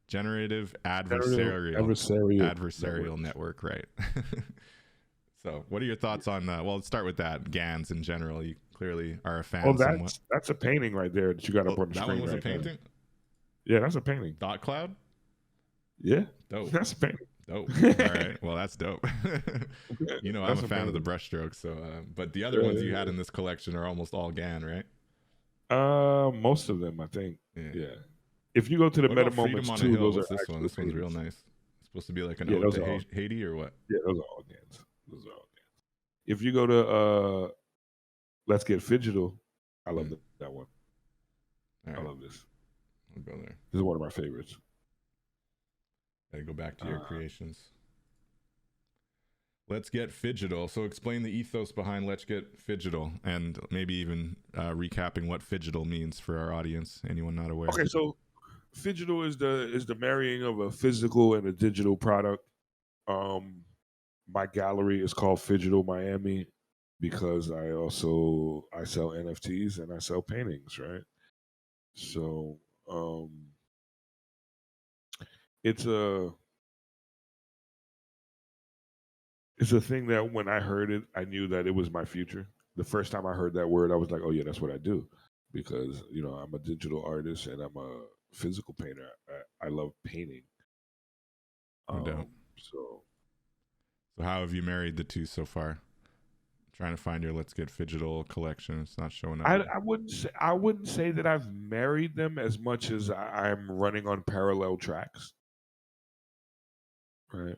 Generative adversarial network, right? So what are your thoughts on well, let's start with that. GANs in general. You clearly are a fan. Oh, that's a painting right there that you got up on the screen. That one was a painting? Yeah, that's a painting. Dot cloud? Yeah. Dope. That's a painting. Dope. All right. Well, that's dope. You know, I'm a fan of the brushstrokes. So, but the other ones you had in this collection are almost all GAN, right? Most of them, I think. Yeah. If you go to the Meta Moments too, those What's this one? This one's real nice. It's supposed to be like an ode to Haiti or what? Yeah, those are all GANs. If you go to Let's Get Phygital, I love that one. Right. I love this. I'll go there. This is one of my favorites. Gotta go back to your creations. Let's Get Phygital. So explain the ethos behind Let's Get Phygital, and maybe even recapping what phygital means for our audience. Anyone not aware? Okay, so phygital is the marrying of a physical and a digital product. My gallery is called Phygital Miami because I sell NFTs and I sell paintings, right? So it's a thing that when I heard it, I knew that it was my future. The first time I heard that word, I was like, oh yeah, that's what I do, because you know I'm a digital artist and I'm a physical painter. I love painting. So how have you married the two so far? Trying to find your Let's Get Phygital collection. It's not showing up. I wouldn't say that I've married them as much as I'm running on parallel tracks. Right.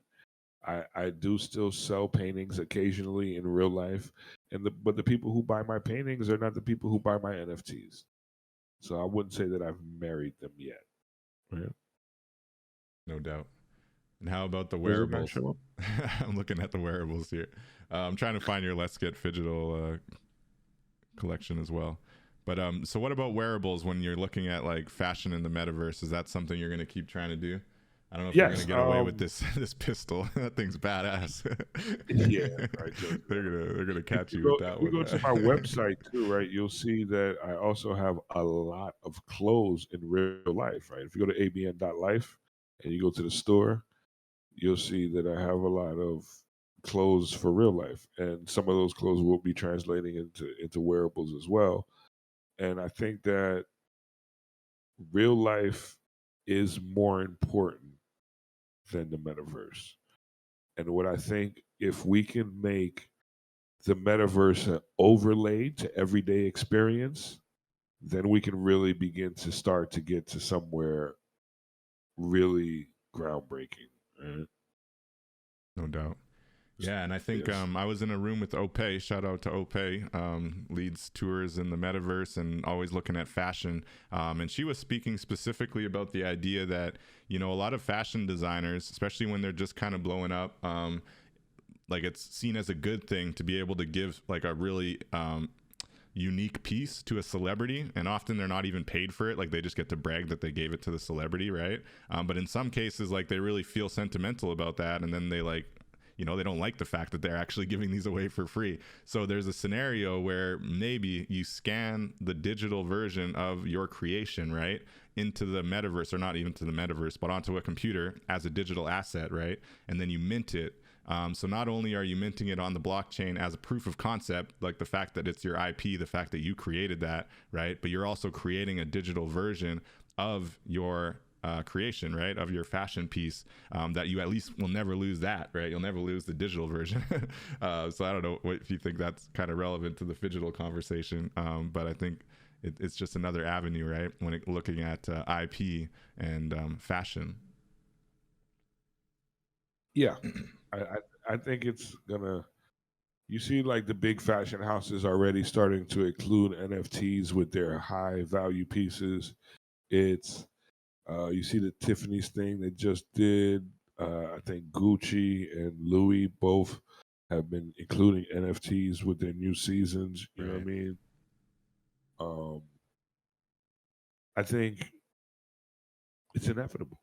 I do still sell paintings occasionally in real life, but the people who buy my paintings are not the people who buy my NFTs. So I wouldn't say that I've married them yet. Right? No doubt. And how about the Does it not wearables? show up? I'm looking at the wearables here. I'm trying to find your Let's Get Phygital collection as well. But so what about wearables when you're looking at like fashion in the metaverse? Is that something you're going to keep trying to do? I don't know if you're going Yes. to get away with this pistol. That thing's badass. Yeah, right. they're gonna catch If you you with go, that if you one. go to my website too, right, you'll see that I also have a lot of clothes in real life, right? If you go to abn.life and you go to the store, you'll see that I have a lot of clothes for real life, and some of those clothes will be translating into wearables as well. And I think that real life is more important than the metaverse. And what I think, if we can make the metaverse an overlay to everyday experience, then we can really begin to start to get to somewhere really groundbreaking. Right? No doubt. Yeah, and I think Yes. I was in a room with Ope. Shout out to Ope, leads tours in the metaverse and always looking at fashion. And she was speaking specifically about the idea that, you know, a lot of fashion designers, especially when they're just kind of blowing up, like it's seen as a good thing to be able to give like a really unique piece to a celebrity, and often they're not even paid for it. Like they just get to brag that they gave it to the celebrity, right? But in some cases, like they really feel sentimental about that, and then they like, you know, they don't like the fact that they're actually giving these away for free. So there's a scenario where maybe you scan the digital version of your creation, right, into the metaverse, or not even to the metaverse, but onto a computer as a digital asset, right? And then you mint it. So not only are you minting it on the blockchain as a proof of concept, like the fact that it's your IP, the fact that you created that, right? But you're also creating a digital version of your creation, right, of your fashion piece, that you at least will never lose that, right? You'll never lose the digital version. So I don't know if you think that's kind of relevant to the phygital conversation, but I think it's just another avenue, right, when looking at IP and fashion. Yeah. I think it's gonna. You see, like the big fashion houses already starting to include NFTs with their high value pieces. It's you see the Tiffany's thing they just did. I think Gucci and Louis both have been including NFTs with their new seasons. You know what I Right. mean? Um, I think it's inevitable,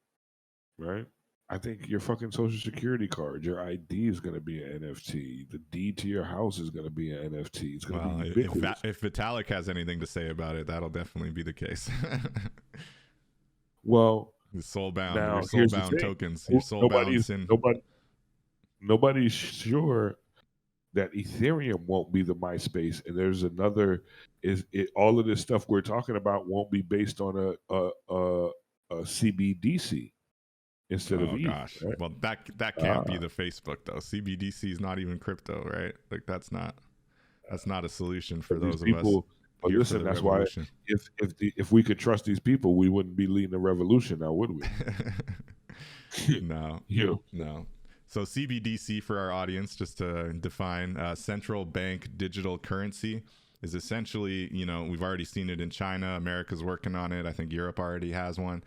right? I think your fucking social security card, your ID is going to be an NFT. The deed to your house is going to be an NFT. It's going to be Well, ubiquitous. if Vitalik has anything to say about it, that'll definitely be the case. Well, Your soulbound, now your here's the soulbound thing: tokens, your soulbound sin. nobody's sure that Ethereum won't be the MySpace, and there's another. Is it all of this stuff we're talking about won't be based on a CBDC instead of Oh ETH, gosh, right? well that can't be the Facebook though. CBDC is not even crypto, right? Like that's not a solution for But these those of us people, but here for listen, the that's why revolution. if we could trust these people, we wouldn't be leading a revolution now, would we? No, You no. So CBDC, for our audience, just to define, central bank digital currency is essentially, you know, we've already seen it in China. America's working on it. I think Europe already has one.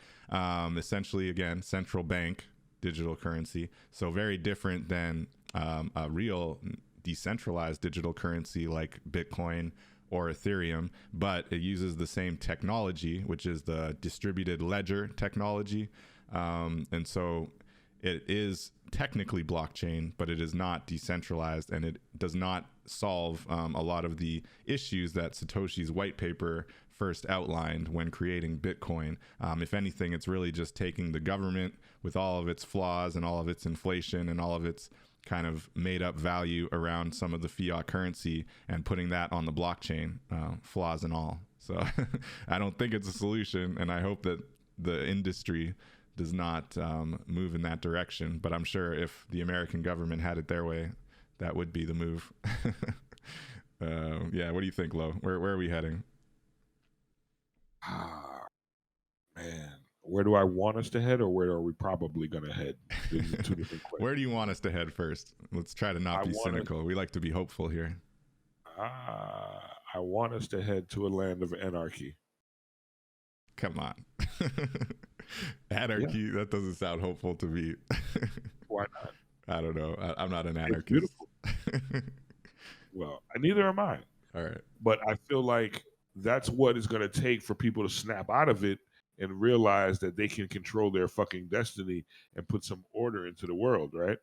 Essentially, again, central bank digital currency. So very different than a real decentralized digital currency like Bitcoin or Ethereum, but it uses the same technology, which is the distributed ledger technology. And so it is technically blockchain, but it is not decentralized, and it does not solve a lot of the issues that Satoshi's white paper first outlined when creating Bitcoin. If anything, it's really just taking the government with all of its flaws and all of its inflation and all of its kind of made up value around some of the fiat currency and putting that on the blockchain, flaws and all. So I don't think it's a solution, and I hope that the industry does not move in that direction. But I'm sure if the American government had it their way, that would be the move. Yeah, what do you think, Lo? Where are we heading? man, where do I want us to head, or where are we probably going to head? These are two different questions. Where do you want us to head first? Let's try to not be cynical. We like to be hopeful here. I want us to head to a land of anarchy. Come on. Anarchy, that doesn't sound hopeful to me. Why not? I don't know. I'm not an anarchist. Beautiful. Well, neither am I. All right. But I feel like that's what it's going to take for people to snap out of it and realize that they can control their fucking destiny and put some order into the world, right?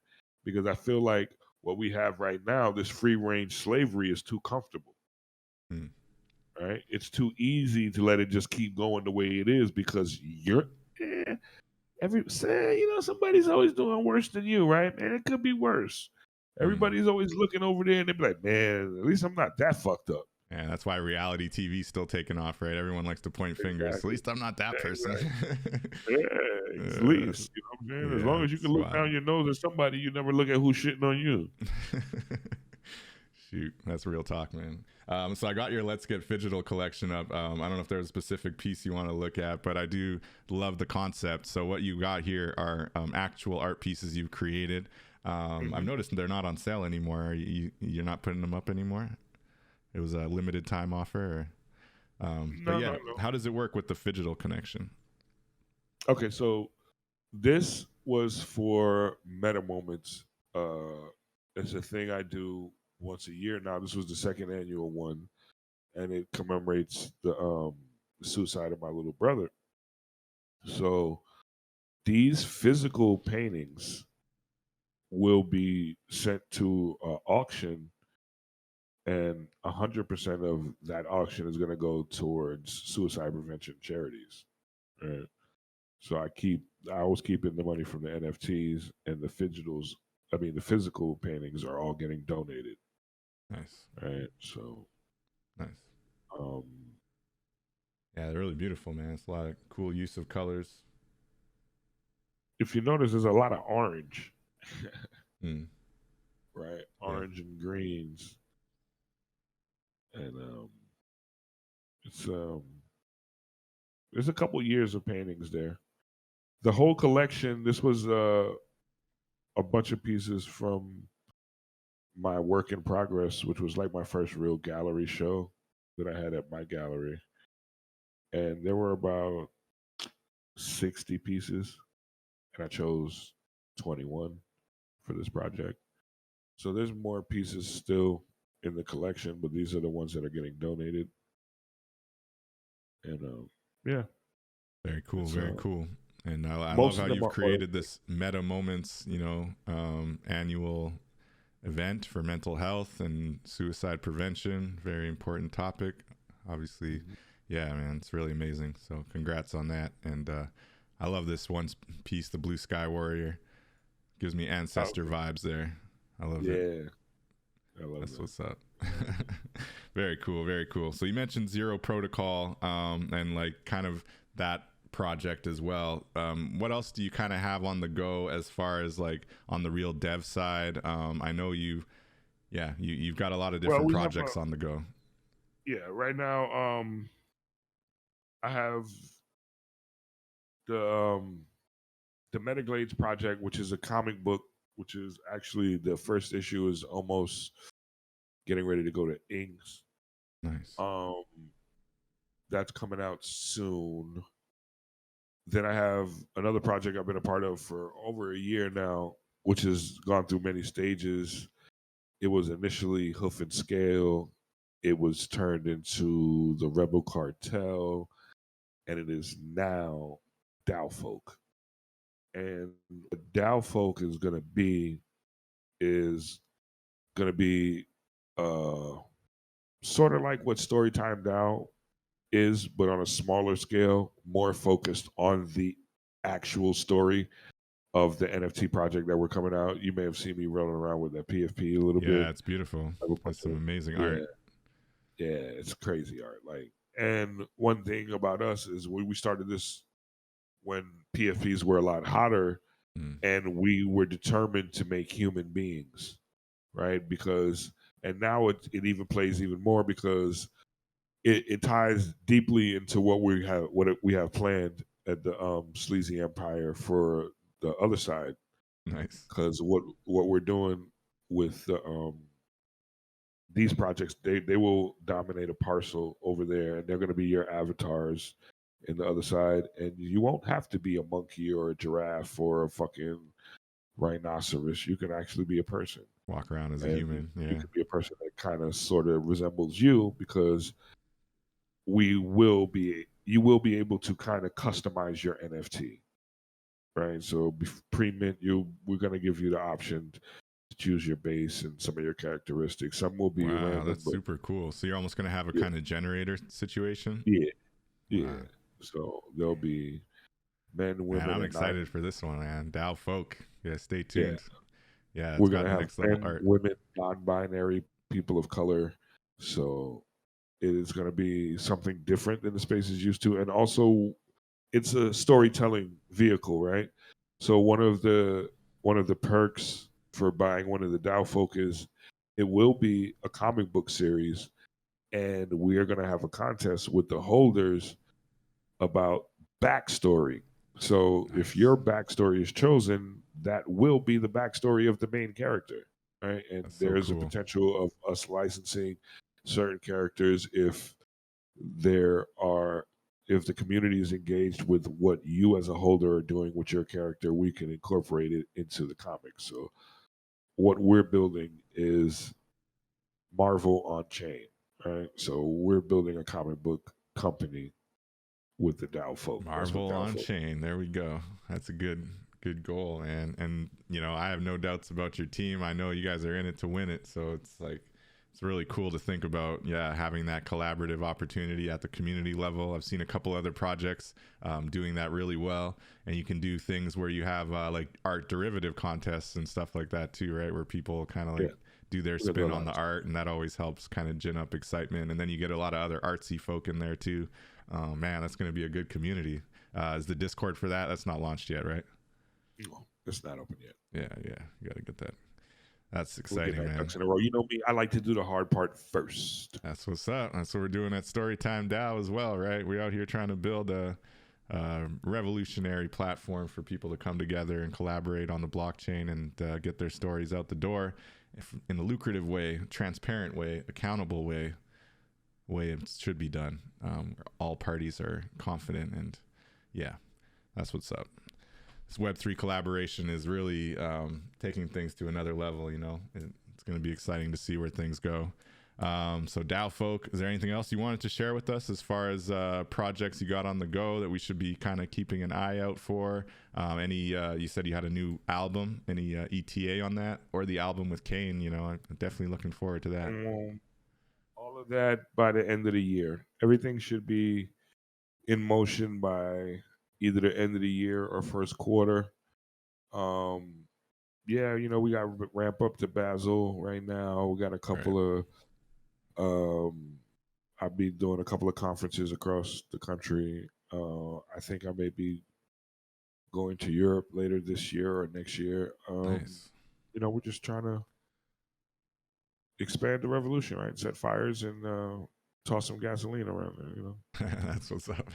Because I feel like what we have right now, this free range slavery, is too comfortable. Right? It's too easy to let it just keep going the way it is because you're somebody's always doing worse than you, right? And it could be worse. Everybody's always looking over there and they be like, man, at least I'm not that fucked up. Yeah, that's why reality TV is still taking off, right? Everyone likes to point fingers. At least I'm not that person. At least, you know what I'm saying? As long as you can look down your nose at somebody, you never look at who's shitting on you. Shoot, that's real talk, man. So I got your Let's Get Phygital collection up. I don't know if there's a specific piece you want to look at, but I do love the concept. So what you got here are actual art pieces you've created. I've noticed they're not on sale anymore. You're not putting them up anymore? It was a limited time offer? No. How does it work with the Phygital connection? Okay, so this was for Meta Moments. It's a thing I do once a year now. This was the second annual one, and it commemorates the suicide of my little brother. So these physical paintings will be sent to auction, and 100% of that auction is going to go towards suicide prevention charities. Right? So I was keeping the money from the NFTs, and the the physical paintings are all getting donated. Nice. Right. So nice. Yeah, they're really beautiful, man. It's a lot of cool use of colors. If you notice, there's a lot of orange. Right. Orange and greens. And there's a couple years of paintings there. The whole collection, this was a bunch of pieces from my work in progress, which was like my first real gallery show that I had at my gallery. And there were about 60 pieces, and I chose 21 for this project. So there's more pieces still in the collection, but these are the ones that are getting donated. And yeah. Very cool, very cool. And I love how you've created this Meta Moments, annual event for mental health and suicide prevention. Very important topic. Obviously, yeah, man, it's really amazing. So congrats on that. And I love this one piece, the Blue Sky Warrior. Gives me ancestor vibes there. I love it. I love That's what's up. Very cool, very cool. So you mentioned Zero Protocol and like kind of that project as well. What else do you kind of have on the go as far as like on the real dev side? I know you've got a lot of different projects on the go. Yeah, right now I have the Metaglaze Project, which is a comic book, which is actually the first issue is almost getting ready to go to inks. Nice. That's coming out soon. Then I have another project I've been a part of for over a year now, which has gone through many stages. It was initially Hoof and Scale. It was turned into the Rebel Cartel, and it is now DAO Folk. And what DAO Folk is going to be sort of like what Storytime DAO is, but on a smaller scale, more focused on the actual story of the NFT project that we're coming out. You may have seen me rolling around with that PFP a little bit. Yeah, it's beautiful. That's some amazing art. Yeah, it's crazy art. Like, and one thing about us is we started this when PFPs were a lot hotter, and we were determined to make human beings, right? And now it even plays even more because it ties deeply into what we have planned at the Sleazy Empire for the other side, Nice. because what we're doing with these projects, they will dominate a parcel over there, and they're going to be your avatars in the other side, and you won't have to be a monkey or a giraffe or a fucking rhinoceros. You can actually be a person. Walk around as a And human. you Yeah. could be a person that kind of sort of resembles you, because you will be able to kind of customize your NFT, right? So pre-mint, we're going to give you the option to choose your base and some of your characteristics. Some will be Wow, random, that's but super cool. So you're almost going to have a yeah, kind of generator situation. yeah. Wow. So there'll be men, Man, women, I'm and excited for this one, man. DAO Folk. Yeah, stay yeah. tuned. Yeah, it's We're got gonna have next level men, art. women, non-binary, people of color. So it is going to be something different than the space is used to, and also it's a storytelling vehicle, right? So one of the perks for buying one of the DAO Folk is it will be a comic book series, and we are going to have a contest with the holders about backstory. So Nice. if your backstory is chosen, that will be the backstory of the main character, right? And That's so there's a cool. potential of us licensing certain characters if there are if the community is engaged with what you as a holder are doing with your character, we can incorporate it into the comics. So what we're building is Marvel on chain, right? So we're building a comic book company with the DAO Folk. That's what Marvel DAO on Folk. chain. There we go. That's a good goal. And you know, I have no doubts about your team. I know you guys are in it to win it. So it's like it's really cool to think about, yeah, having that collaborative opportunity at the community level. I've seen a couple other projects doing that really well, and you can do things where you have like art derivative contests and stuff like that too, right? Where people kind of like do their spin on the art, and that always helps kind of gin up excitement. And then you get a lot of other artsy folk in there too. Oh man, that's going to be a good community. Is the Discord for that? That's not launched yet, right? No, it's not open yet. Yeah, you got to get that. That's exciting, man. Ducks in a row. You know me, I like to do the hard part first. That's what's up. That's what we're doing at Storytime DAO as well, right? We're out here trying to build a revolutionary platform for people to come together and collaborate on the blockchain and get their stories out the door in a lucrative way, transparent way, accountable way it should be done. All parties are confident, and yeah, that's what's up. This Web3 collaboration is really taking things to another level. You know, it's going to be exciting to see where things go. So DAO Folk, is there anything else you wanted to share with us as far as projects you got on the go that we should be kind of keeping an eye out for? You said you had a new album, any ETA on that, or the album with Kane? You know, I'm definitely looking forward to that. All of that by the end of the year. Everything should be in motion by either the end of the year or first quarter. Yeah, you know, we got to ramp up to Basel right now. We got a couple of I'll be doing a couple of conferences across the country. I think I may be going to Europe later this year or next year. Nice. You know, we're just trying to expand the revolution, right? Set fires and toss some gasoline around there, you know. That's what's up.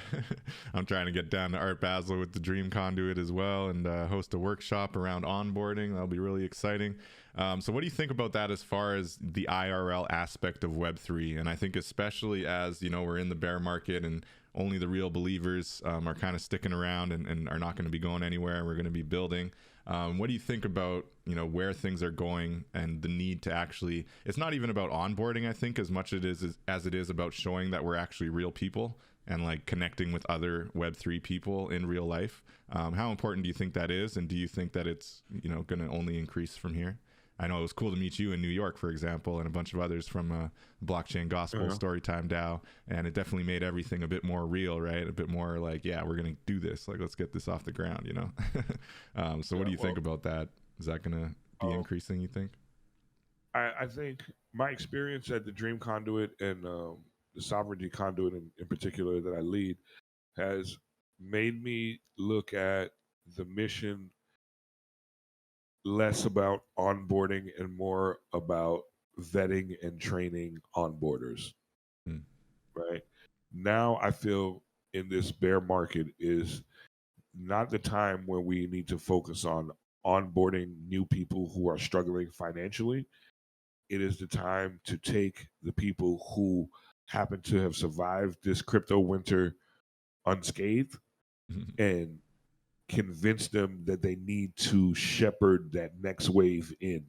I'm trying to get down to Art Basel with the Dream Conduit as well, and host a workshop around onboarding. That'll be really exciting. So what do you think about that as far as the IRL aspect of Web3? And I think especially as, you know, we're in the bear market and only the real believers are kind of sticking around and are not going to be going anywhere, and we're going to be building. What do you think about, you know, where things are going and the need to actually, it's not even about onboarding, I think, as much as it is about showing that we're actually real people and like connecting with other Web3 people in real life. How important do you think that is? And do you think that it's, you know, going to only increase from here? I know it was cool to meet you in New York, for example, and a bunch of others from Blockchain Gospel, Storytime DAO, and it definitely made everything a bit more real, right? A bit more like, yeah, we're going to do this. Like, let's get this off the ground, you know? So what do you think about that? Is that going to be increasing, you think? I think my experience at the Dream Conduit and the Sovereignty Conduit in particular that I lead has made me look at the mission less about onboarding and more about vetting and training onboarders. Right now, I feel in this bear market is not the time when we need to focus on onboarding new people who are struggling financially. It is the time to take the people who happen to have survived this crypto winter unscathed and convince them that they need to shepherd that next wave in,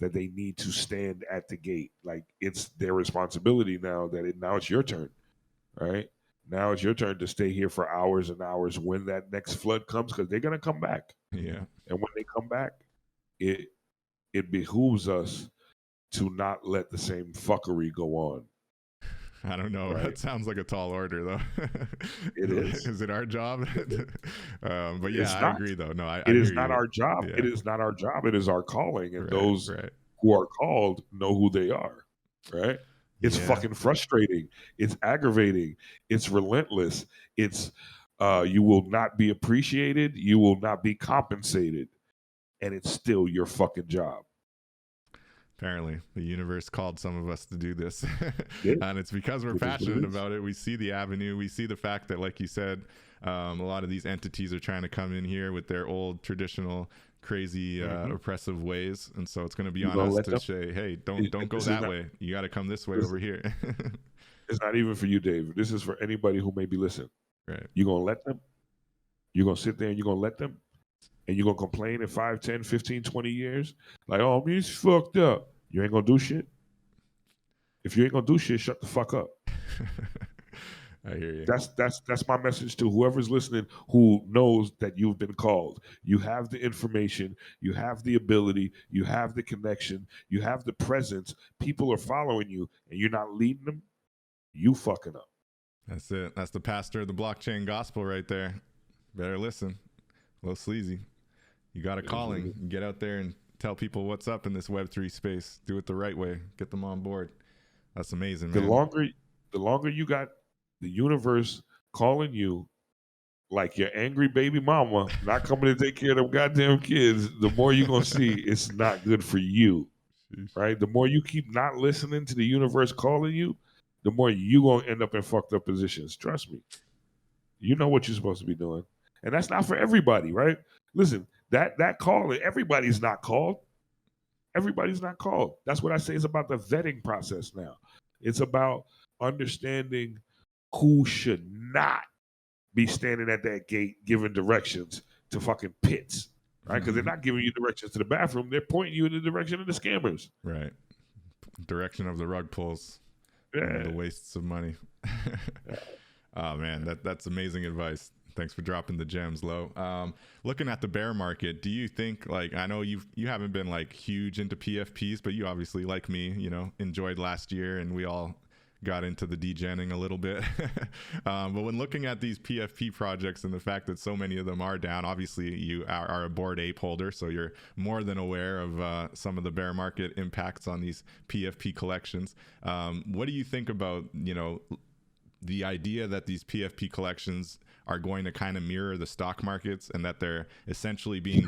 that they need to stand at the gate. Like, it's their responsibility now now it's your turn, right? Now it's your turn to stay here for hours and hours when that next flood comes, because they're gonna come back. Yeah. And when they come back, it behooves us to not let the same fuckery go on. I don't know. Right. That sounds like a tall order, though. It is. Is it our job? But yeah, It's I not. agree, though. No, I It hear is not you. our job. Yeah. It is not our job. It is our calling. And Right, those right. who are called know who they are. Right. It's Yeah. fucking frustrating. It's aggravating. It's relentless. It's you will not be appreciated. You will not be compensated. And it's still your fucking job. Apparently, the universe called some of us to do this. Yeah. And it's because we're passionate about it. We see the avenue. We see the fact that, like you said, a lot of these entities are trying to come in here with their old traditional crazy oppressive ways, and so it's going to be on us to say, hey, don't go that way. You got to come this way over here. It's not even for you, Dave. This is for anybody who may be listening. Right. You're going to let them. You're going to sit there and you're going to let them. And you're going to complain in 5, 10, 15, 20 years. Like, oh, man, it's fucked up. You ain't going to do shit. If you ain't going to do shit, shut the fuck up. I hear you. That's my message to whoever's listening who knows that you've been called. You have the information. You have the ability. You have the connection. You have the presence. People are following you, and you're not leading them. You fucking up. That's it. That's the pastor of the blockchain gospel right there. Better listen. Low Sleazy. You got a calling. Get out there and tell people what's up in this Web3 space. Do it the right way. Get them on board. That's amazing, man. The longer you got the universe calling you like your angry baby mama not coming to take care of them goddamn kids, the more you're going to see it's not good for you, right? The more you keep not listening to the universe calling you, the more you're going to end up in fucked up positions. Trust me. You know what you're supposed to be doing. And that's not for everybody, right? Listen, that calling, everybody's not called. Everybody's not called. That's what I say is about the vetting process now. It's about understanding who should not be standing at that gate giving directions to fucking pits, right? Because they're not giving you directions to the bathroom. They're pointing you in the direction of the scammers. Right. Direction of the rug pulls. Yeah. The wastes of money. Oh, man, that's amazing advice. Thanks for dropping the gems, Low. Looking at the bear market, do you think, like, I know you haven't been like huge into PFPs, but you obviously, like me, enjoyed last year, and we all got into the degenning a little bit. But when looking at these PFP projects and the fact that so many of them are down, obviously you are a Bored Ape holder, so you're more than aware of some of the bear market impacts on these PFP collections. What do you think about, the idea that these PFP collections are going to kind of mirror the stock markets, and that they're essentially being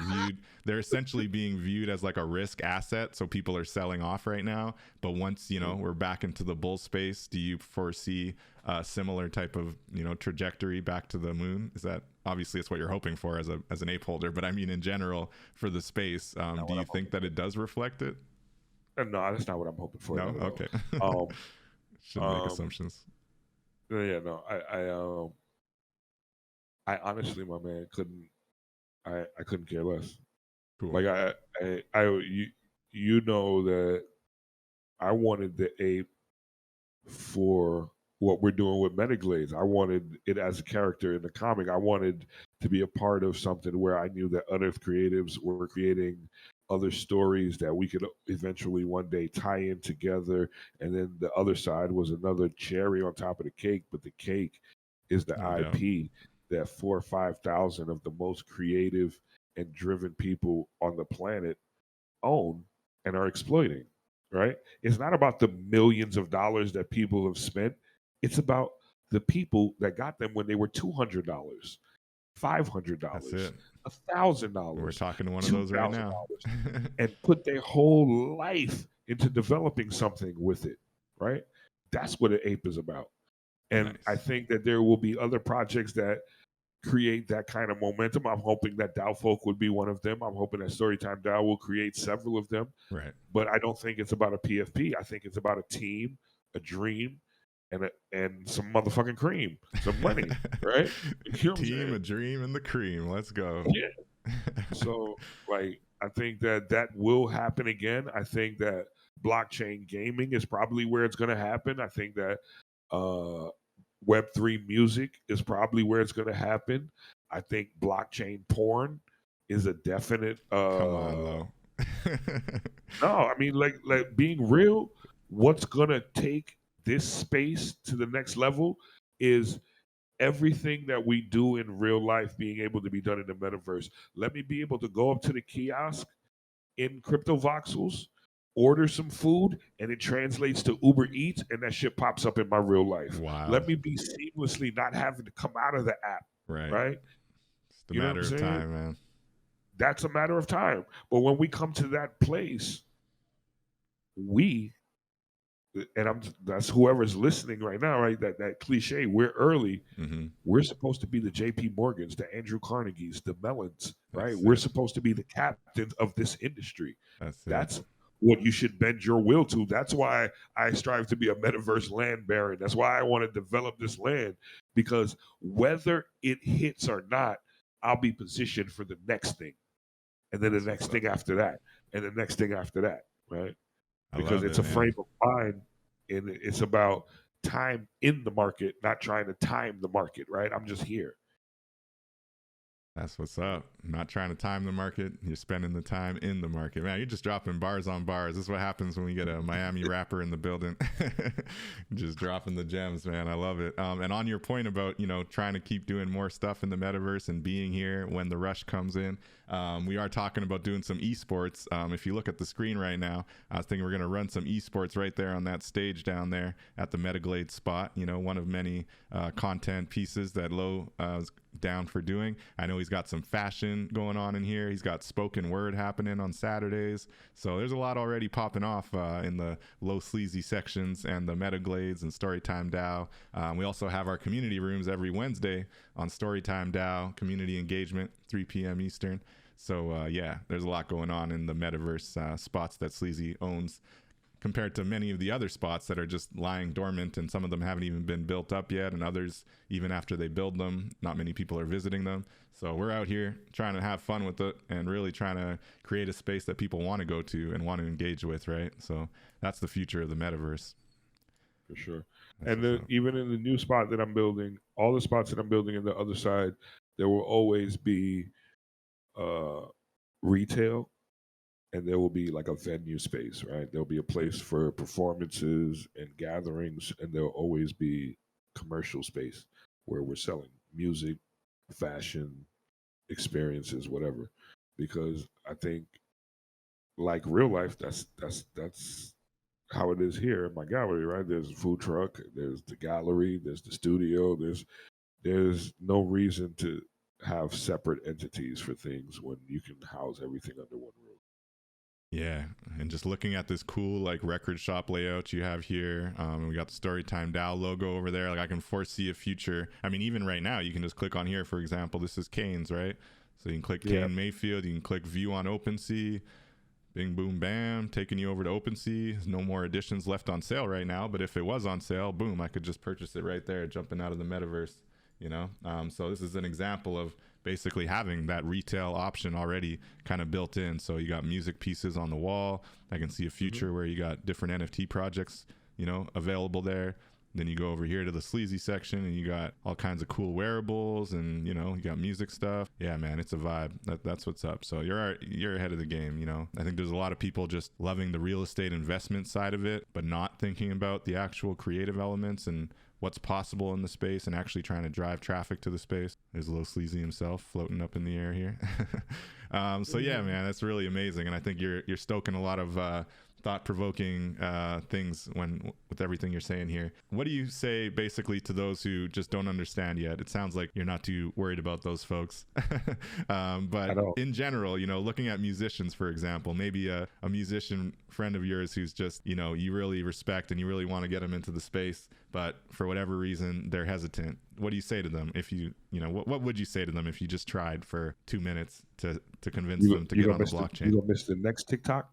viewed as like a risk asset, so people are selling off right now, but once we're back into the bull space, do you foresee a similar type of trajectory back to the moon? Is that, obviously it's what you're hoping for as an ape holder, but I mean in general for the space, do you think that it does reflect it? No, that's not what I'm hoping for. No, okay. Shouldn't make assumptions. Yeah, no, I honestly, my man, I couldn't care less. Cool. Like you know that I wanted the ape for what we're doing with Metaglaze. I wanted it as a character in the comic. I wanted to be a part of something where I knew that other creatives were creating other stories that we could eventually one day tie in together. And then the other side was another cherry on top of the cake, but the cake is the IP that 4,000 or 5,000 of the most creative and driven people on the planet own and are exploiting, right? It's not about the millions of dollars that people have spent. It's about the people that got them when they were $200, $500, $1,000. We're talking to one of those right now. And put their whole life into developing something with it, right? That's what an ape is about. And nice. I think that there will be other projects that create that kind of momentum. I'm hoping that DAO Folk would be one of them. I'm hoping that Storytime DAO will create several of them. Right. But I don't think it's about a PFP. I think it's about a team, a dream, and some motherfucking cream, some money, right? You know Team, a dream, and the cream. Let's go. Yeah. So, like, I think that will happen again. I think that blockchain gaming is probably where it's going to happen. I think that Web3 music is probably where it's going to happen. I think blockchain porn is a definite. Come on, Low. No, I mean, like being real, what's going to take this space to the next level is everything that we do in real life being able to be done in the metaverse. Let me be able to go up to the kiosk in crypto voxels, order some food, and it translates to Uber Eats, and that shit pops up in my real life. Wow. Let me be seamlessly not having to come out of the app. Right? It's the matter of time, man. That's a matter of time. But when we come to that place, that's whoever's listening right now, right? That cliche, we're early. Mm-hmm. We're supposed to be the JP Morgans, the Andrew Carnegies, the Mellons, right? We're supposed to be the captains of this industry. That's what you should bend your will to. That's why I strive to be a metaverse land baron. That's why I want to develop this land, because whether it hits or not, I'll be positioned for the next thing, and then the next thing after that, and the next thing after that, right? Because it's a frame of mind, and it's about time in the market, not trying to time the market, right? I'm just here. That's what's up. Not trying to time the market. You're spending the time in the market. Man, you're just dropping bars on bars. This is what happens when we get a Miami rapper in the building. Just dropping the gems, man. I love it. And on your point about, trying to keep doing more stuff in the metaverse and being here when the rush comes in, we are talking about doing some esports. If you look at the screen right now, I was thinking we're going to run some esports right there on that stage down there at the Metaglaze spot. One of many content pieces that Low is down for doing. I know he's got some fashion going on in here. He's got spoken word happening on Saturdays. So there's a lot already popping off in the Low Sleazy sections and the Metaglaze and Storytime DAO. We also have our community rooms every Wednesday on Storytime DAO, community engagement, 3 p.m. Eastern. So there's a lot going on in the metaverse spots that Sleazy owns, compared to many of the other spots that are just lying dormant, and some of them haven't even been built up yet, and others, even after they build them, not many people are visiting them. So we're out here trying to have fun with it and really trying to create a space that people want to go to and want to engage with, right? So that's the future of the metaverse. For sure. And even in the new spot that I'm building, all the spots that I'm building in the other side, there will always be retail, and there will be like a venue space, right? There'll be a place for performances and gatherings, and there'll always be commercial space where we're selling music, fashion, experiences, whatever. Because I think, like real life, that's how it is here in my gallery, right? There's a food truck, there's the gallery, there's the studio, there's no reason to have separate entities for things when you can house everything under one roof. Yeah, and just looking at this cool like record shop layout you have here, and we got the Storytime DAO logo over there. Like I can foresee a future. I mean, even right now, you can just click on here. For example, this is Kane's, right? So you can click Kane Mayfield. You can click View on OpenSea. Bing, boom, bam, taking you over to OpenSea. There's no more editions left on sale right now, but if it was on sale, boom, I could just purchase it right there, jumping out of the metaverse. So this is an example of basically having that retail option already kind of built in. So you got music pieces on the wall. I can see a future where you got different NFT projects, available there. Then you go over here to the Sleazy section and you got all kinds of cool wearables and, you got music stuff. Yeah, man, it's a vibe. That's what's up. So you're ahead of the game. I think there's a lot of people just loving the real estate investment side of it, but not thinking about the actual creative elements and what's possible in the space and actually trying to drive traffic to the space. There's Low Sleazy himself floating up in the air here. So yeah, man, that's really amazing. And I think you're stoking a lot of thought-provoking things with everything you're saying here. What do you say basically to those who just don't understand yet? It sounds like you're not too worried about those folks. But in general, looking at musicians, for example, maybe a musician friend of yours who's just, you really respect and you really want to get them into the space, but for whatever reason, they're hesitant. What do you say to them if what would you say to them if you just tried for 2 minutes to convince them to get on the blockchain? You gonna miss the next TikTok?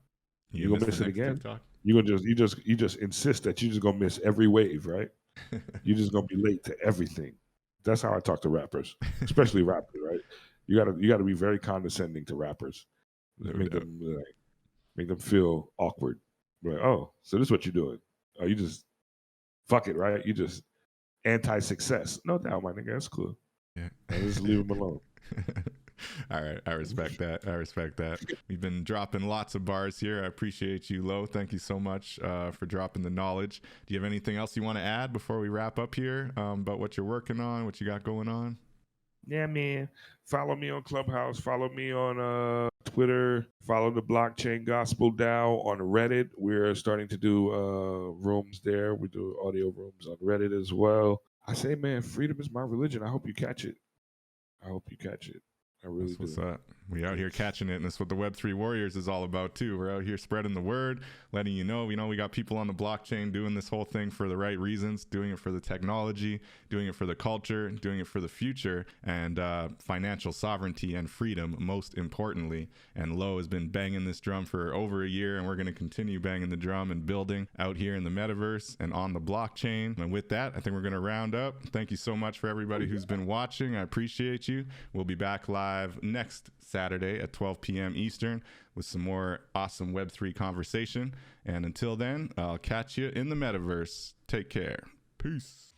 You gonna miss it again? TikTok? You just insist that you just gonna miss every wave, right? You just gonna be late to everything. That's how I talk to rappers, especially rappers, right? You gotta be very condescending to rappers. Make them feel awkward. Like, oh, so this is what you're doing. Oh, you just fuck it, right? You just anti-success. No doubt, my nigga. That's cool. Yeah. Just leave them alone. All right. I respect that. We've been dropping lots of bars here. I appreciate you, Low. Thank you so much for dropping the knowledge. Do you have anything else you want to add before we wrap up here about what you're working on, what you got going on? Yeah, man. Follow me on Clubhouse. Follow me on Twitter. Follow the Blockchain Gospel DAO on Reddit. We're starting to do rooms there. We do audio rooms on Reddit as well. I say, man, freedom is my religion. I hope you catch it. I really do. What's up? We out here catching it, and that's what the Web3 Warriors is all about too. We're out here spreading the word, letting you know. We got people on the blockchain doing this whole thing for the right reasons, doing it for the technology, doing it for the culture, doing it for the future, and financial sovereignty and freedom, most importantly. And Low has been banging this drum for over a year, and we're going to continue banging the drum and building out here in the metaverse and on the blockchain. And with that, I think we're going to round up. Thank you so much for everybody who's been watching. I appreciate you. We'll be back live next Saturday at 12 p.m. Eastern with some more awesome Web3 conversation. And until then, I'll catch you in the metaverse. Take care. Peace.